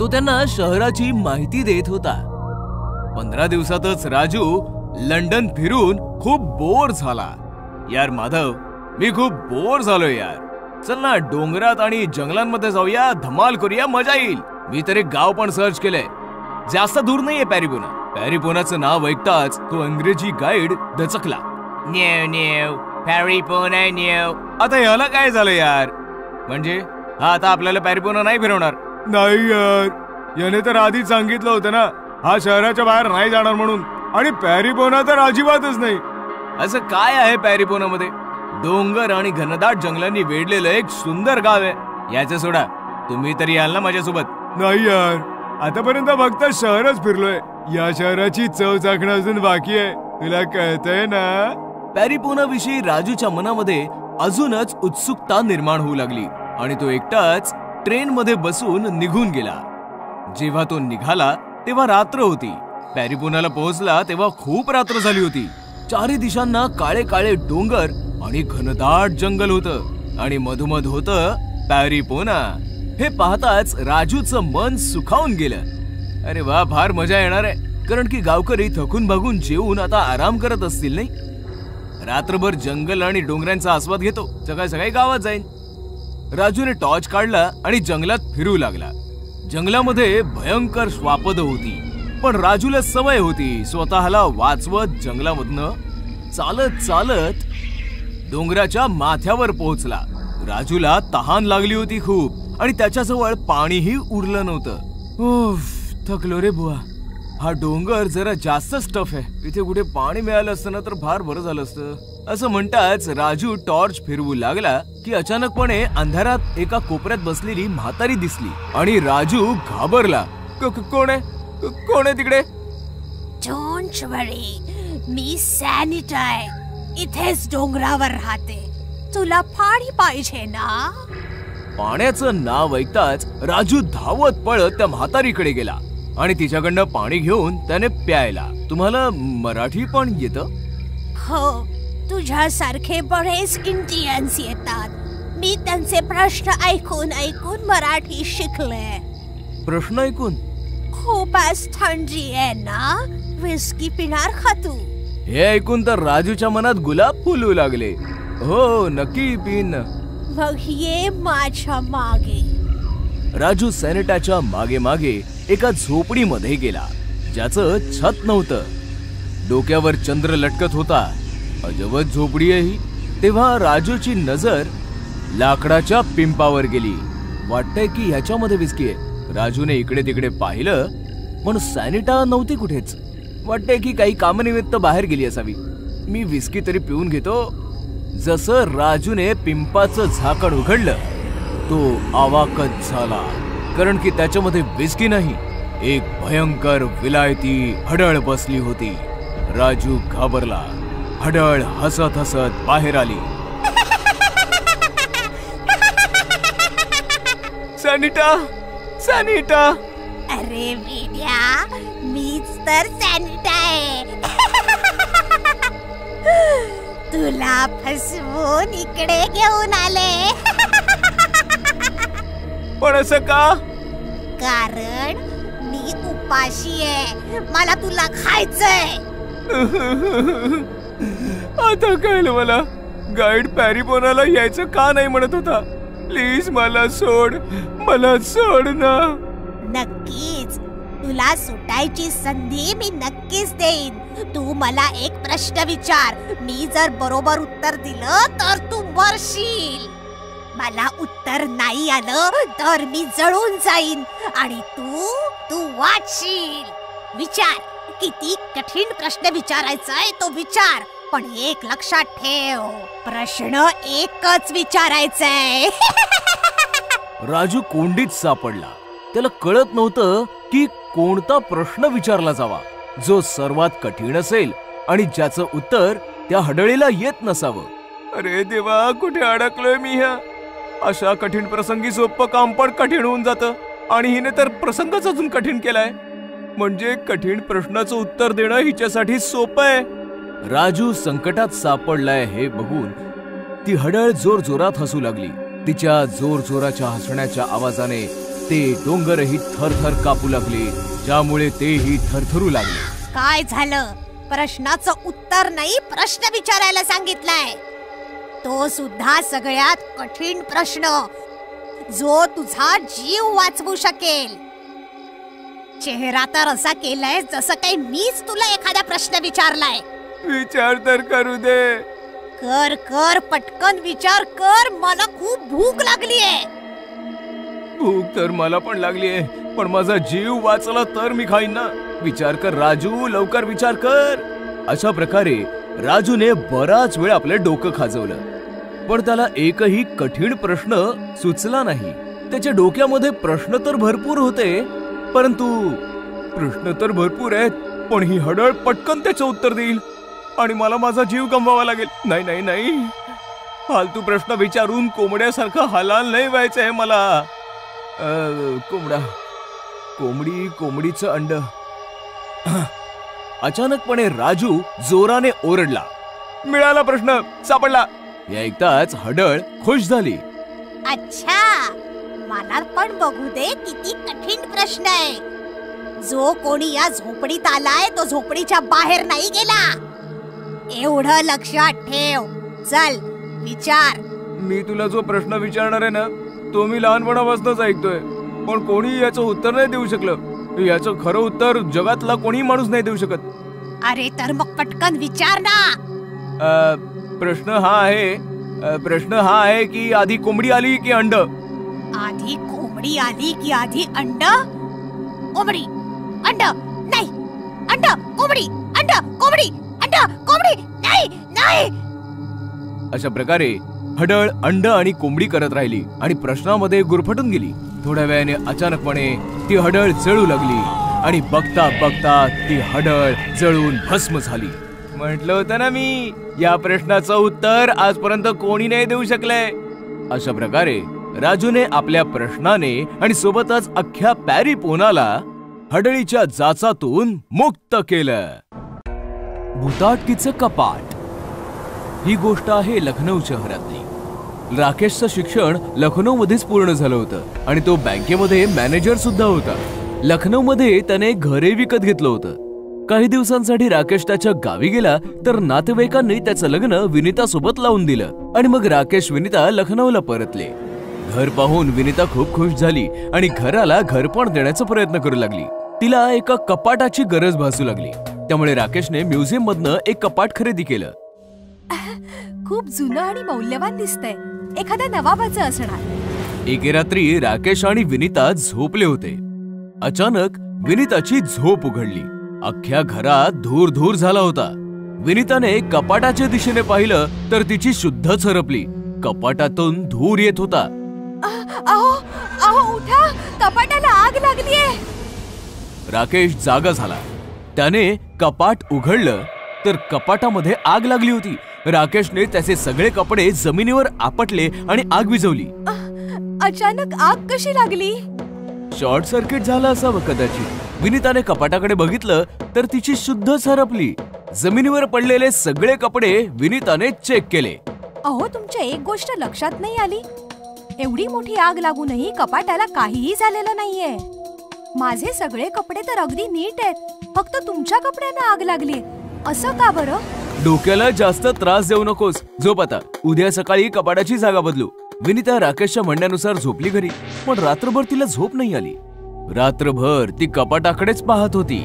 तो त्यांना शहराची माहिती देत होता. 15 दिवसातच राजू लंडन फिरून खूप बोर झाला. यार माधव, मी खूप बोर झालोय यार. चल ना डोंगरात आणि जंगलांमध्ये जाऊया, धमाल करूया, मजा येईल. मी तर एक गाव पण सर्च केलंय. जास्त दूर नाहीये पॅरिपोना. पॅरिपोनाचं नाव ऐकताच तो इंग्रजी गाईड दचकला. न्यू न्यू पॅरिपोना न्यू. आता याला काय झालं यार? म्हणजे हा आता आपल्याला पॅरिपोना नाही फिरवणार? नाही यार, याने तर आधीच सांगितलं होतं ना हा शहराच्या बाहेर नाही जाणार म्हणून. आणि पॅरिपोना तर अजिबातच नाही. असं काय आहे पॅरिपोना मध्ये? डोंगर आणि घनदाट जंगलांनी वेढलेलं एक सुंदर गाव आहे. याचं सोडा, तुम्ही तरी याल ना माझ्यासोबत? नाही यार, आतापर्यंत फक्त शहरच फिरलोय. या शहराची चव चाखणं अजून बाकी आहे. तुला कळतंय ना? पॅरिपोना विषयी राजूच्या मनामध्ये अजूनच उत्सुकता निर्माण होऊ लागली आणि तो एकटाच ट्रेन मध्ये बसून निघून गेला. जेव्हा तो निघाला तेव्हा रात्र होती. पॅरिपोनाला पोहोचला तेव्हा खूप रात्र झाली होती. चारी दिशांना काळे काळे डोंगर आणि घनदाट जंगल होतं आणि मधोमध होतं पॅरिपोना. हे पाहताच राजूचं मन सुखावून गेलं. अरे वा, फार मजा येणार आहे. कारण की गावकरी थकून भागून जेवून आता आराम करत असतील नाही. रात्रभर जंगल आणि डोंगरांचा आस्वाद घेतो, सकाळी सकाळी गावात जाईन. राजूने टॉर्च काढला आणि जंगलात फिरू लागला. जंगलामध्ये भयंकर श्वापद होती, पण राजूला सवय होती स्वतःला वाचवत जंगलामधनं चालत चालत डोंगराच्या माथ्यावर पोहोचला. राजूला तहान लागली होती खूप आणि त्याच्याजवळ पाणीही उरलं नव्हतं. उफ, थकलो रे बुवा. हा डोंगर जरा जास्तच टफ आहे. इथे कुठे पाणी मिळालं असतं ना तर फार बरं झालं असतं. असं म्हणताच राजू टॉर्च फिरवू लागला की अचानकपणे अंधारात एका कोपऱ्यात बसलेली म्हातारी दिसली आणि राजू घाबरला. कोण आहे तिकडे? डोंट वरी, मी सॅनिटा आहे. इथेच डोंगरावर राहते. तुला पाणी पाहिजे ना? पाण्याचं नाव ऐकताच राजू धावत पळत त्या म्हातारीकडे गेला आणि तिच्याकडनं पाणी घेऊन त्याने प्यायला. तुम्हाला मराठी पण येतं? हो, तुझ्यासारखे बरेच इंडियन्स येतात. मी त्यांचे प्रश्न ऐकून ऐकून मराठी शिकले. प्रश्न ऐकून? खूपच थंडी आहे ना, विस्की पिणार का तू? हे ऐकून तर राजूच्या मनात गुलाब फुलू लागले. हो, नक्की पिन. मग ये माझ्या मागे. राजू सॅनिटाच्या मागे मागे एका झोपडीमध्ये गेला, ज्याचं छत नव्हतं. डोक्यावर चंद्र लटकत होता. अजबच झोपडी आहे. तेव्हा राजूची नजर लाकडाच्या पिंपावर गेली. वाटतंय की ह्याच्यामध्ये विस्की आहे. राजूने इकडे तिकडे पाहिलं पण सॅनिटा नव्हती कुठेच. वाटतंय की काही कामानिमित्त बाहेर गेली असावी. मी विस्की तरी पिऊन घेतो. जसं राजूने पिंपाचं झाकण उघडलं तो अवाकच झाला, कारण की त्याच्यामध्ये विस्की नाही, एक भयंकर विलायती हडळ बसली होती. राजू घाबरला. हडळ हसत हसत बाहेर आली. सॅनिटा, सॅनिटा. अरे वीड्या, मीच तर सॅनिटा आहे. तुला फसवून इकडे घेऊन आले. पण असं का? कारण मी उपाशी आहे, मला तुला खायचंय. आता कळलं मला, गाईड पॅरीपोनाला यायचं का नाही म्हणत होता. प्लीज मला सोड ना. नक्कीच तुला सुटायची संधी मी नक्कीच देईन. तू मला एक प्रश्न विचार, मी जर बरोबर उत्तर दिलं तर तू मरशील. मला उत्तर नाही आलं तर मी जळून जाईन आणि तू वाचशील. विचार, किती कठीण प्रश्न विचारायचा आहे तो विचार, पण एक लक्षात ठेव, प्रश्न एकच विचारायचाय. राजू कोंडीत सापडला. त्याला कळत नव्हतं की कोणता प्रश्न विचारला जावा जो सर्वात कठीण असेल आणि ज्याचं उत्तर त्या हडळीला येत नसावं. अरे देवा, कुठे अडकलोय मी ह्या. अशा कठीण प्रसंगी सोपं काम पण कठीण होऊन जातं आणि हिने तर प्रसंगच अजून कठीण केलाय. म्हणजे कठीण प्रश्नाचं उत्तर देणं हिच्यासाठी सोपं आहे. राजू संकटात सापडलाय हे बघून ती हडळ जोर जोरात हसू लागली. तिच्या जोर जोराच्या हसण्याच्या आवाजाने ते डोंगरही थरथर कापू लागले, ज्यामुळे तेही थरथरू लागले. काय झालं? प्रश्नाचं उत्तर नाही, प्रश्न विचारायला सांगितलाय. तो सुद्धा सगळ्यात कठीण प्रश्न, जो तुझा जीव वाचवू शकेल. चेहरा तर असा केलाय जसं काही मीच तुला एखादा प्रश्न विचारलाय. विचार तर करू दे. कर पटकन विचार कर, मला खूप भूक लागलीये. भूक तर मला पण लागलीये, पण माझा जीव वाचला तर मी खाईन ना. विचार कर राजू, लवकर विचार कर. अशा प्रकारे राजूने बराच वेळ आपलं डोकं खाजवलं, पण त्याला एकही कठीण प्रश्न सुचला नाही. त्याच्या डोक्यामध्ये प्रश्न तर भरपूर होते, परंतु प्रश्न तर भरपूर आहेत, पण ही हडळ पटकन त्याचं उत्तर देईल आणि मला माझा जीव गमवावा लागेल. नाही नाही नाही, फालतू प्रश्न विचारून कोंबड्यासारखं हलाल नाही व्हायचं आहे मला. कोंबडीचं अंड. अचानकपणे राजू जोराने ओरडला. मिळाला, प्रश्न सापडला. या ऐकताच हडळ खुश झाली. अच्छा, मला पण बघू दे किती कठीण प्रश्न आहे. जो कोणी या झोपडीत आलाय तो झोपडीच्या बाहेर नाही गेला, एवढं लक्षात ठेव. चल विचार. मी तुला जो प्रश्न विचारणार आहे ना, तो मी लहानपणापासूनच ऐकतोय, पण कोणी याचं उत्तर नाही देऊ शकलं. याचं खरं उत्तर जगातला कोणी माणूस नाही देऊ शकत. अरे तर मग पटकन विचार ना. प्रश्न हा आहे की आधी कोंबडी आली की अंड? आधी कोंबडी आली की आधी अंड? कोंबडी, अंड, नाही, अंड, कोंबडी, अंड, कोंबडी, अंड, कोंबडी, नाही, नाही. अशा प्रकारे हडळ अंड आणि कोंबडी करत राहिली आणि प्रश्नामध्ये गुरफटून गेली. थोड्या वेळाने अचानकपणे ती हडळ जळू लागली आणि बघता बघता ती हडळ जळून भस्म झाली. म्हटलं होतं ना मी, या प्रश्नाचं उत्तर आजपर्यंत कोणी नाही देऊ शकलंय. अशा प्रकारे राजूने आपल्या प्रश्नाने आणि सोबतच अख्ख्या पॅरीपोनाला हडळीच्या जाचातून मुक्त केलं. भुताटकीचं कपाट. ही गोष्ट आहे लखनौ शहरातली. राकेशचं शिक्षण लखनौमध्येच पूर्ण झालं होतं आणि तो बँकेमध्ये मॅनेजर सुद्धा होता. लखनौमध्ये त्याने घरे विकत घेतलं होतं. काही दिवसांसाठी राकेश त्याच्या गावी गेला तर नातेवाईकांनी त्याचं लग्न विनिता सोबत लावून दिलं आणि मग राकेश विनिता लखनौला परतले. घर पाहून विनिता खूप खुश झाली आणि घराला घरपण देण्याचा प्रयत्न करू लागली. तिला एका कपाटाची गरज भासू लागली, त्यामुळे राकेशने म्युझियम मधनं एक कपाट खरेदी केलं. खूप जुनं आणि मौल्यवान दिसतंय, एखाद्या नवाबाचं असणार. एके रात्री राकेश आणि विनिता झोपले होते. अचानक विनिताची झोप उघडली. अख्ख्या घरात धूर धूर झाला होता. विनिताने कपाटाच्या दिशेने पाहिलं तर तिची शुद्ध सरपली. कपाटातून धूर येत होता. अहो उठा, कपाटाला आग लागलीये. राकेश जागा झाला. त्याने कपाट उघडलं तर कपाटामध्ये आग लागली होती. राकेशने त्याचे सगळे कपडे जमिनीवर आपटले आणि आग विझवली. अचानक आग कशी लागली? शॉर्ट सर्किट झालं असावं कदाचित. विनिताने कपाटाकडे बघितलं तर तिची शुद्ध सरपली. जमिनीवर पडलेले सगळे कपडे विनिताने चेक केले. अहो, तुमच्या एक गोष्ट लक्षात नाही आली. एवढी मोठी आग लागूनही कपाटाला काहीही झालेलं नाहीये. माझे सगळे कपडे तर अगदी नीट आहेत, फक्त तुमच्या कपड्यांना आग लागली. असं का बरं? डोक्याला जास्त त्रास देऊ नकोस, झोप आता. उद्या सकाळी कपाटाची जागा बदलू. विनीता राकेशच्या म्हणण्यानुसार झोपली घरी, पण रात्रभर तिला झोप नाही आली. रात्रभर ती कपाटाकडेच पाहत होती.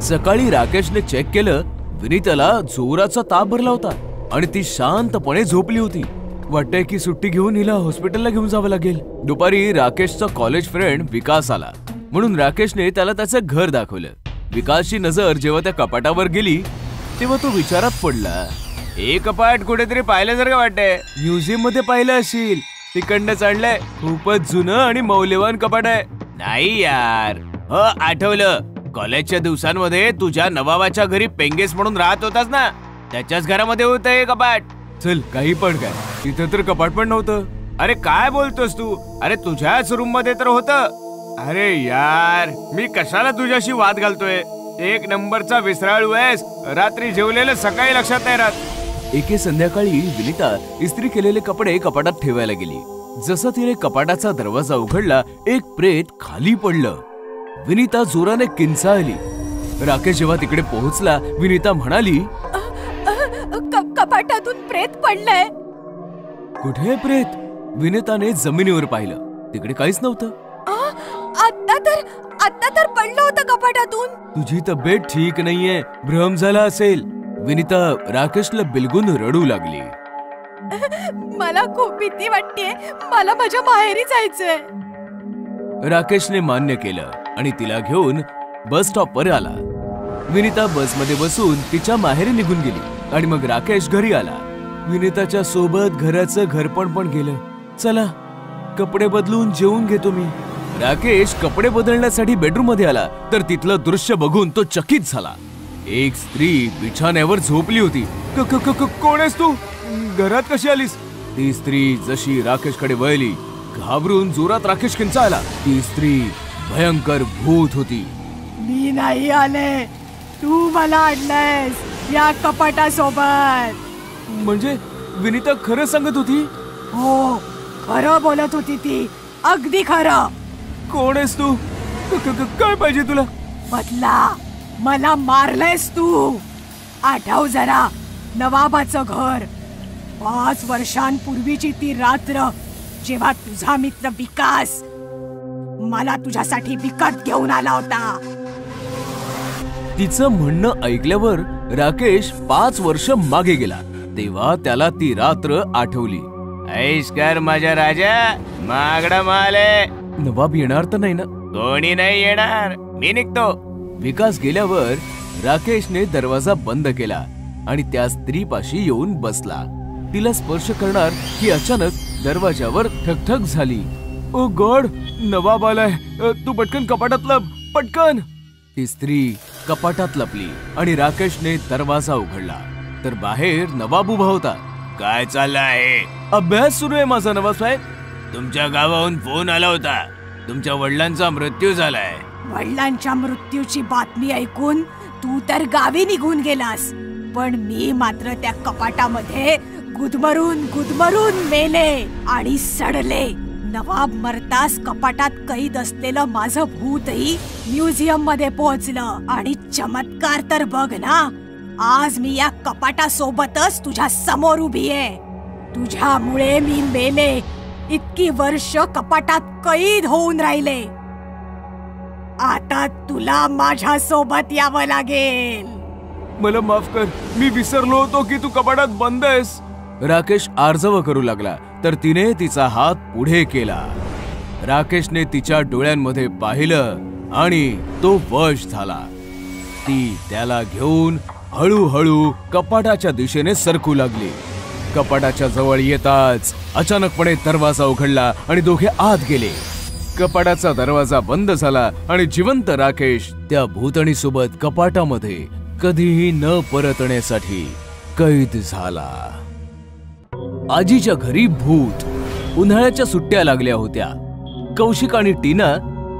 सकाळी राकेशने चेक केलं, विनीताला जोराचा ताप भरला होता आणि ती शांतपणे झोपली होती. वाटतंय की सुट्टी घेऊन हिला हॉस्पिटलला घेऊन जावं लागेल. दुपारी राकेशचा कॉलेज फ्रेंड विकास आला, म्हणून राकेशने त्याला त्याचं घर दाखवलं. विकासची नजर जेव्हा त्या कपाटावर गेली तेव्हा तो विचारात पडला. हे कपाट कुठेतरी पाहिल्यासारखं वाटतंय. म्युझियम मध्ये पाहिलं असेल. तिकडनं चढलंय. खूपच जुनं आणि मौल्यवान कपाट आहे. नाही यार, आठवलं. कॉलेजच्या दिवसांमध्ये तुझ्या नवाबाच्या घरी पेंगेस म्हणून राहत होतास ना, त्याच्याच घरामध्ये होतं हे कपाट. चल, काही पण काय, तिथं तर कपाट पण नव्हतं. अरे काय बोलतोस तू? अरे तुझ्याच रूम मध्ये तर होतं. अरे यार, मी कशाला तुझ्याशी वाद घालतोय? एक नंबरचा विसराळू आहेस. रात्री जेवलेलं सकाळी लक्षात नाही राहत. एके संध्याकाळी विनीता इस्त्री केलेले कपडे कपाटात ठेवायला गेली. जसं तिने कपाटाचा दरवाजा उघडला, एक प्रेत खाली पडलं. विनीता जोराने किंचाळली. राकेश जेव्हा तिकडे पोहोचला, विनीता म्हणाली, कपाटातून प्रेत पडलंय. कुठे प्रेत? विनीताने जमिनीवर पाहिलं. तिकडे काहीच नव्हतं. आता तर पडलं होतं कपाटातून. तुझी तब्येत ठीक नाहीये, भ्रम झाला असेल. विनीता राकेशला बिलगून रडू लागली. मला खूप भीती वाटतेय. मला माझ्या माहेरी जायचंय. राकेशने मान्य केलं आणि तिला घेऊन बस स्टॉपवर आला. विनीता बसमध्ये बसून तिच्या माहेरी निघून गेली आणि मग राकेश घरी आला. विनीताच्या सोबत घराचं घरपण पण गेलं. चला, कपडे बदलून जेवून घेतो मी. राकेश कपडे बदलण्यासाठी बेडरूम मध्ये आला तर तिथलं दृश्य बघून तो चकित झाला. एक स्त्री बिछाण्यावर झोपली होती. कोण आहेस तू? घरात कशी आलीस? ती स्त्री जशी राकेशकडे वळली, घाबरून जोरात राकेश किंचाळला. ती स्त्री भयंकर भूत होती. मी नाही आले, तू मला आणलंयस या कपाटासोबत. म्हणजे विनीता खरं सांगत होती? हो, खरं बोलत होती ती, अगदी खरं. कोण आहेस तू? काय पाहिजे तुला? बदला. मला मारलंयस तू. आठव जरा नवाबाचं घर. 5 वर्षांपूर्वीची ती रात्र, जेव्हा तुझा मित्र विकास मला तुझ्यासाठी विकत घेऊन आला होता. तिचं म्हणणं ऐकल्यावर राकेश 5 वर्ष मागे गेला. तेव्हा त्याला ती रात्र आठवली. ऐश कर माझ्या राजा, मागडा माल आहे. नवाब येणार तर नाही ना? कोणी नाही येणार, मी निघतो. विकास गेल्यावर राकेशने दरवाजा बंद केला आणि त्या स्त्रीपाशी येऊन बसला. तिला स्पर्श करणार की अचानक दरवाजावर ठकठक झाली. ओ गॉड, नवाब आलाय. तू पटकन कपाटात लप, पटकन. ती स्त्री कपाटात लपली आणि राकेशने दरवाजा उघडला तर बाहेर नवाब उभा होता. काय चाललं आहे? अभ्यास सुरू आहे माझा नवाब साहेब. तुमच्या गावाहून फोन आला होता. तुमच्या वडिलांचा मृत्यू झालाय. वडिलांच्या मृत्यूची बातमी ऐकून तू तर गावी निघून गेलास, पण मी मात्र त्या कपाटामध्ये गुदमरून मेले आणि सडले. नवाब मरतास कपाटात कैद असलेलं माझं भूतही म्युझियम मध्ये पोहोचलं. आणि चमत्कार तर बघ ना, आज मी या कपाटासोबतच तुझ्या समोर उभी आहे. तुझ्यामुळे मी मेले. इतकी वर्ष कपाटात कैद होऊन राहिले. आता तुला माझ्या सोबत यावं लागेल. मला माफ कर, मी विसरलो होतो की तू कपाटात बंद आहेस. राकेश आर्जव करू लागला तर तिने तिचा हात पुढे केला. राकेशने तिच्या डोळ्यांमध्ये पाहिलं आणि तो वश झाला. ती त्याला घेऊन हळूहळू कपाटाच्या दिशेने सरकू लागली. कपाटाच्या जवळ येताच अचानकपणे दरवाजा उघडला आणि दोघे आत गेले. कपाटाचा दरवाजा बंद झाला आणि जिवंत राकेश त्या भूतणीसोबत कपाटामध्ये कधीही न परतण्यासाठी कैद झाला. आजीच्या घरी भूत. उन्हाळ्याच्या सुट्ट्या लागल्या होत्या. कौशिक आणि टीना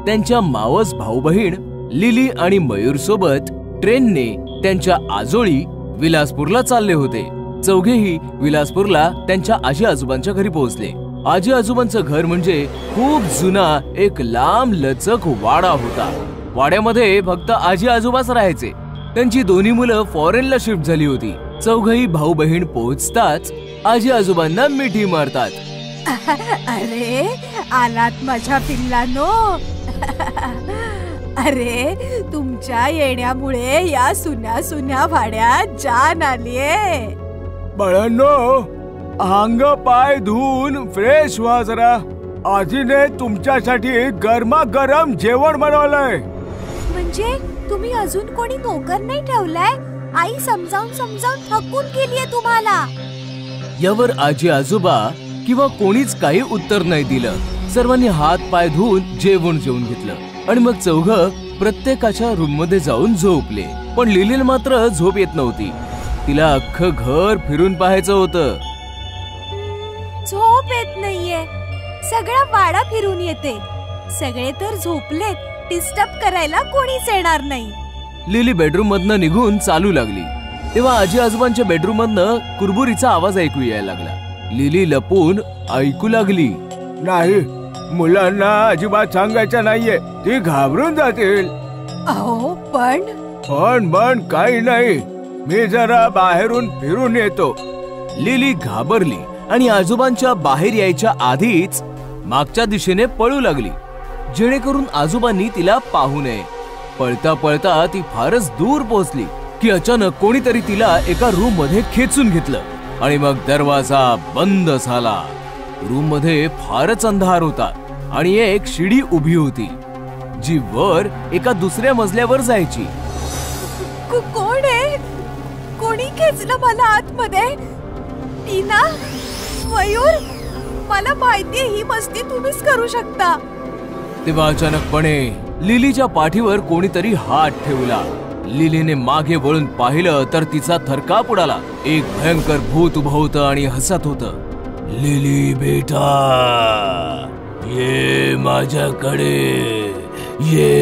त्यांच्या मावस भाऊ बहीण लिली आणि मयूर सोबत ट्रेनने त्यांच्या आजोळी विलासपूरला चालले होते. चौघेही विलासपूरला त्यांच्या आजी आजोबांच्या घरी पोहोचले. आजी आजोबांचं घर म्हणजे खूप जुना एक लांब लचक वाडा होता. वाड्यामध्ये फक्त आजी आजोबाच राहायचे. त्यांची दोन्ही मुलं फॉरेनला शिफ्ट झाली होती. चौघही भाऊ बहीण पोहोचताच आजी आजोबांना मिठी मारतात. अरे आलात माझ्या पिल्लांनो. अरे तुमच्या येण्यामुळे या सुन्या वाड्यात जान आलीये. बाळांनो, अंग पाय धुवून फ्रेश व्हा जरा. आजीने तुमच्यासाठी गरमागरम जेवण बनवलंय. म्हणजे तुम्ही अजून कोणी नोकर नाही ठेवलाय? आई समजावून थकून गेलीये तुम्हाला. यावर आजी आजोबा किंवा कोणीच काही उत्तर नाही दिलं. सर्वांनी हात पाय धुवून जेवण जेवून घेतलं आणि मग चौघं प्रत्येकाच्या रूम मध्ये जाऊन झोपले. पण लिलीला मात्र झोप येत नव्हती. तिला अख्खं घर फिरून पाहायचं होतं. झोप येत नाहीये. सगळा वाडा फिरून येते. सगळे तर झोपलेत. डिस्टर्ब करायला कोणीच येणार नाही. लिली बेडरूम मधनं निघून चालू लागली. तेव्हा आजी आजोबांच्या बेडरूम मधनं कुरबुरीचा आवाज ऐकू यायला लागला. लिली लपून ऐकू लागली. नाही, मुलांना अजिबात सांगायचं नाहीये, ती घाबरून जातील. अहो पण काही नाही, मी जरा बाहेरून फिरून येतो. लिली घाबरली आणि आजोबांच्या बाहेर यायच्या आधीच मागच्या दिशेने पळू लागली, जेणेकरून आजोबांनी तिला पाहू नये. पळता पळता ती फारच दूर पोहोचली की अचानक कोणीतरी तिला एका रूम मध्ये खेचून घेतलं आणि मग दरवाजा बंद झाला. रूम मध्ये फारच अंधार होता आणि एक शिडी उभी होती जी वर एका दुसऱ्या मजल्यावर जायची. कोण आहे? कोणी खेचलं मला आतमध्ये? टीना, मयूर, मला माहितीये ही मस्ती तुम्हीच करू शकता. तेव्हा अचानकपणे लिलीच्या पाठीवर कोणीतरी हात ठेवला. लिलीने मागे वळून पाहिलं तर तिचा थरकाप उडाला. एक भयंकर भूत उभं होतं आणि हसत होतं. लिली बेटा, ये माझ्याकडे ये.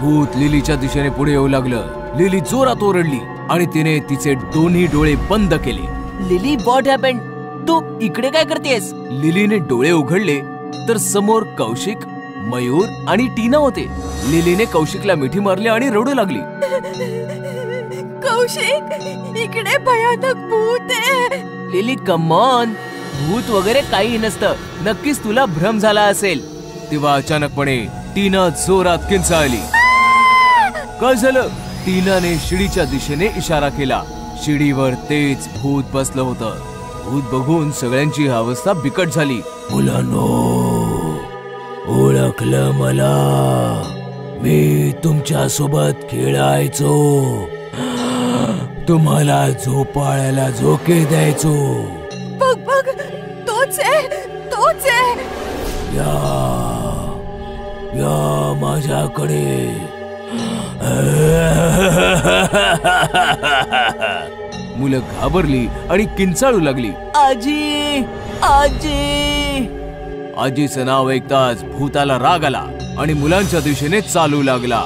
भूत लिलीच्या दिशेने पुढे येऊ लागलं. लिली जोरात ओरडली आणि तिने तिचे दोन्ही डोळे बंद केले. Lily, what happened? तू इकडे काय करतेस? लिलीने डोळे उघडले तर समोर कौशिक, मयूर आणि टीना होते. लिलीने कौशिकला मिठी मारली आणि रडू लागली. कौशिक, इकडे भयानक भूत आहे. लिली, कम ऑन, भूत वगैरे काही नसतं. नक्कीच तुला भ्रम झाला असेल. तेव्हा अचानकपणे टीना जोरात किंचाळली. काय झालं? टीनाने शिडीच्या दिशेने इशारा केला. शिडीवर तेच भूत बसलं होतं. भूत बघून सगळ्यांची अवस्था बिकट झाली. मुलांनो, ओळखलं मला? मी तुमच्या सोबत खेळायचो, तुम्हाला झोपाळ्याला झोके द्यायचो. बघ, तोच आहे. या माझ्याकडे. मुलं घाबरली आणि किंचाळू लागली. आजी, आजी. आजीचं नाव ऐकताच भूताला राग आला आणि मुलांच्या दिशेने चालू लागला.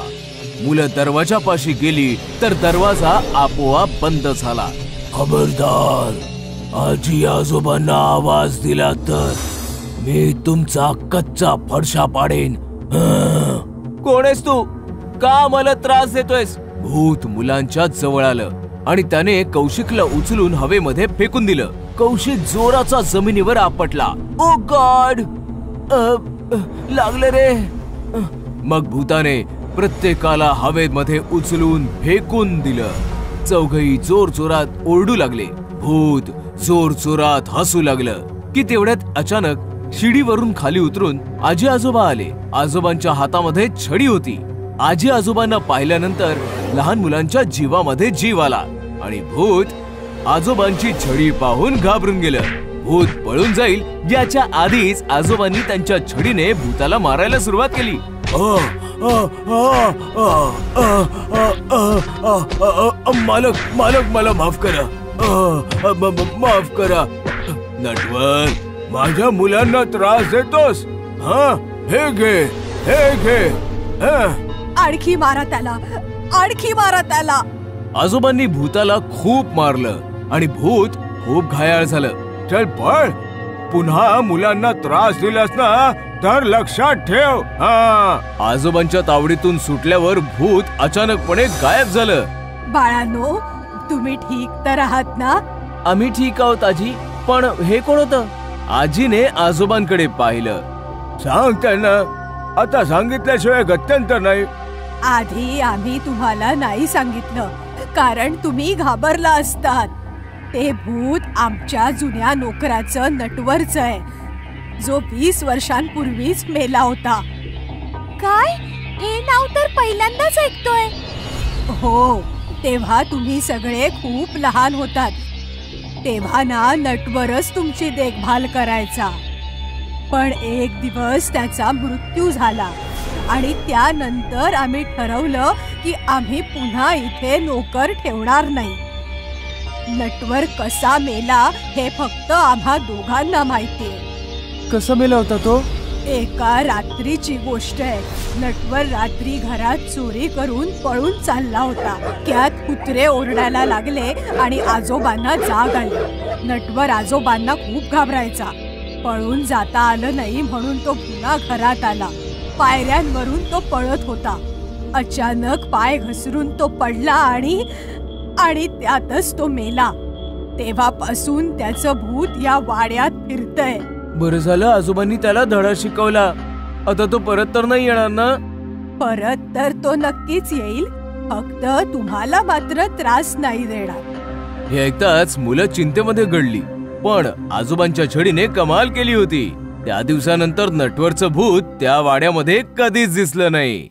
मुलं दरवाजापाशी गेली तर दरवाजा आपोआप बंद झाला. खबरदार, आजी आजोबांना आवाज दिला तर मी तुमचा कच्चा फडशा पाडेन. कोण आहेस तू? का मला त्रास देतोयस? भूत मुलांच्या जवळ आलं आणि त्याने कौशिकला उचलून हवेमध्ये फेकून दिलं. कौशिक जोराचा जमिनीवर आपटला. ओ गॉड, लागलं रे. मग भूताने प्रत्येकाला हवेमध्ये उचलून फेकून दिलं. चौघही जोर जोरात ओरडू लागले. भूत जोर जोरात हसू लागलं की तेवढ्यात अचानक शिडीवरून खाली उतरून आजी आजोबा आले. आजोबांच्या हातामध्ये छडी होती. आजी आजोबांना पाहिल्यानंतर लहान मुलांच्या जीवामध्ये जीव आला आणि भूत आजोबांची छडी पाहून घाबरून गेलं. भूत पळून जाईल याच्या आधीच आजोबांनी त्यांच्या छडीने भूताला मारायला सुरुवात केली. मालक, मला माफ करा. माफ करा. नटवर, माझ्या मुलांना त्रास देतोस? हे घे. आणखी मारा त्याला. आजोबांनी भूताला खूप मारलं आणि भूत खूप घायाळ झालं. चल पळ, पुन्हा मुलांना त्रास दिलास ना तर लक्षात ठेव. आजोबांच्या तावडीतून सुटल्यावर भूत अचानकपणे गायब झालं. बाळांनो, तुम्ही ठीक तर आहात ना? आम्ही ठीक आहोत आजी. पण हे कोण होतं? आजीने आजोबांकडे पाहिलं. सांग त्यांना, आता सांगितल्याशिवाय गत्यंतर नाही. आधी आम्ही तुम्हाला नाही सांगितलं कारण तुम्ही घाबरला असतात. ते भूत आमच्या जुन्या नोकराचं नटवरच आहे, जो 20 वर्षांपूर्वीच मेला होता. काय? हे नाव तर पहिल्यांदाच ऐकतोय. हो, तेव्हा तुम्ही सगळे खूप लहान होतात. तेव्हा ना नटवरच तुमची देखभाल करायचा. पण एक दिवस त्याचा मृत्यू झाला आणि त्यानंतर आम्ही ठरवलं की आम्ही पुन्हा इथे नोकर ठेवणार नाही. नटवर कसा मेला हे फक्त आम्हा दोघांना माहितीये. कसा मेला होता तो? एका रात्रीची गोष्ट आहे. नटवर रात्री घरात चोरी करून पळून चालला होता. त्यात कुत्रे ओरडायला लागले आणि आजोबांना जाग आली. नटवर आजोबांना खूप घाबरायचा. पळून जाता आलं नाही म्हणून तो पुन्हा घरात आला. पायऱ्यांवरून तो पळत होता. अचानक पाय घसरून तो पडला आणि त्यातच तो मेला. तेव्हापासून त्याचं भूत या वाड्यात फिरतय. बरं झालं आजोबांनी त्याला धडा शिकवला. आता तो परत तर नाही येणार ना? परत तर तो नक्कीच येईल, फक्त तुम्हाला मात्र त्रास नाही देणार. हे ऐकताच मुलं चिंतेमध्ये गळली. पण आजोबांच्या छडीने कमाल केली होती. त्या दिवसानंतर नटवरचं भूत त्या वाड्यामध्ये कधीच दिसलं नाही.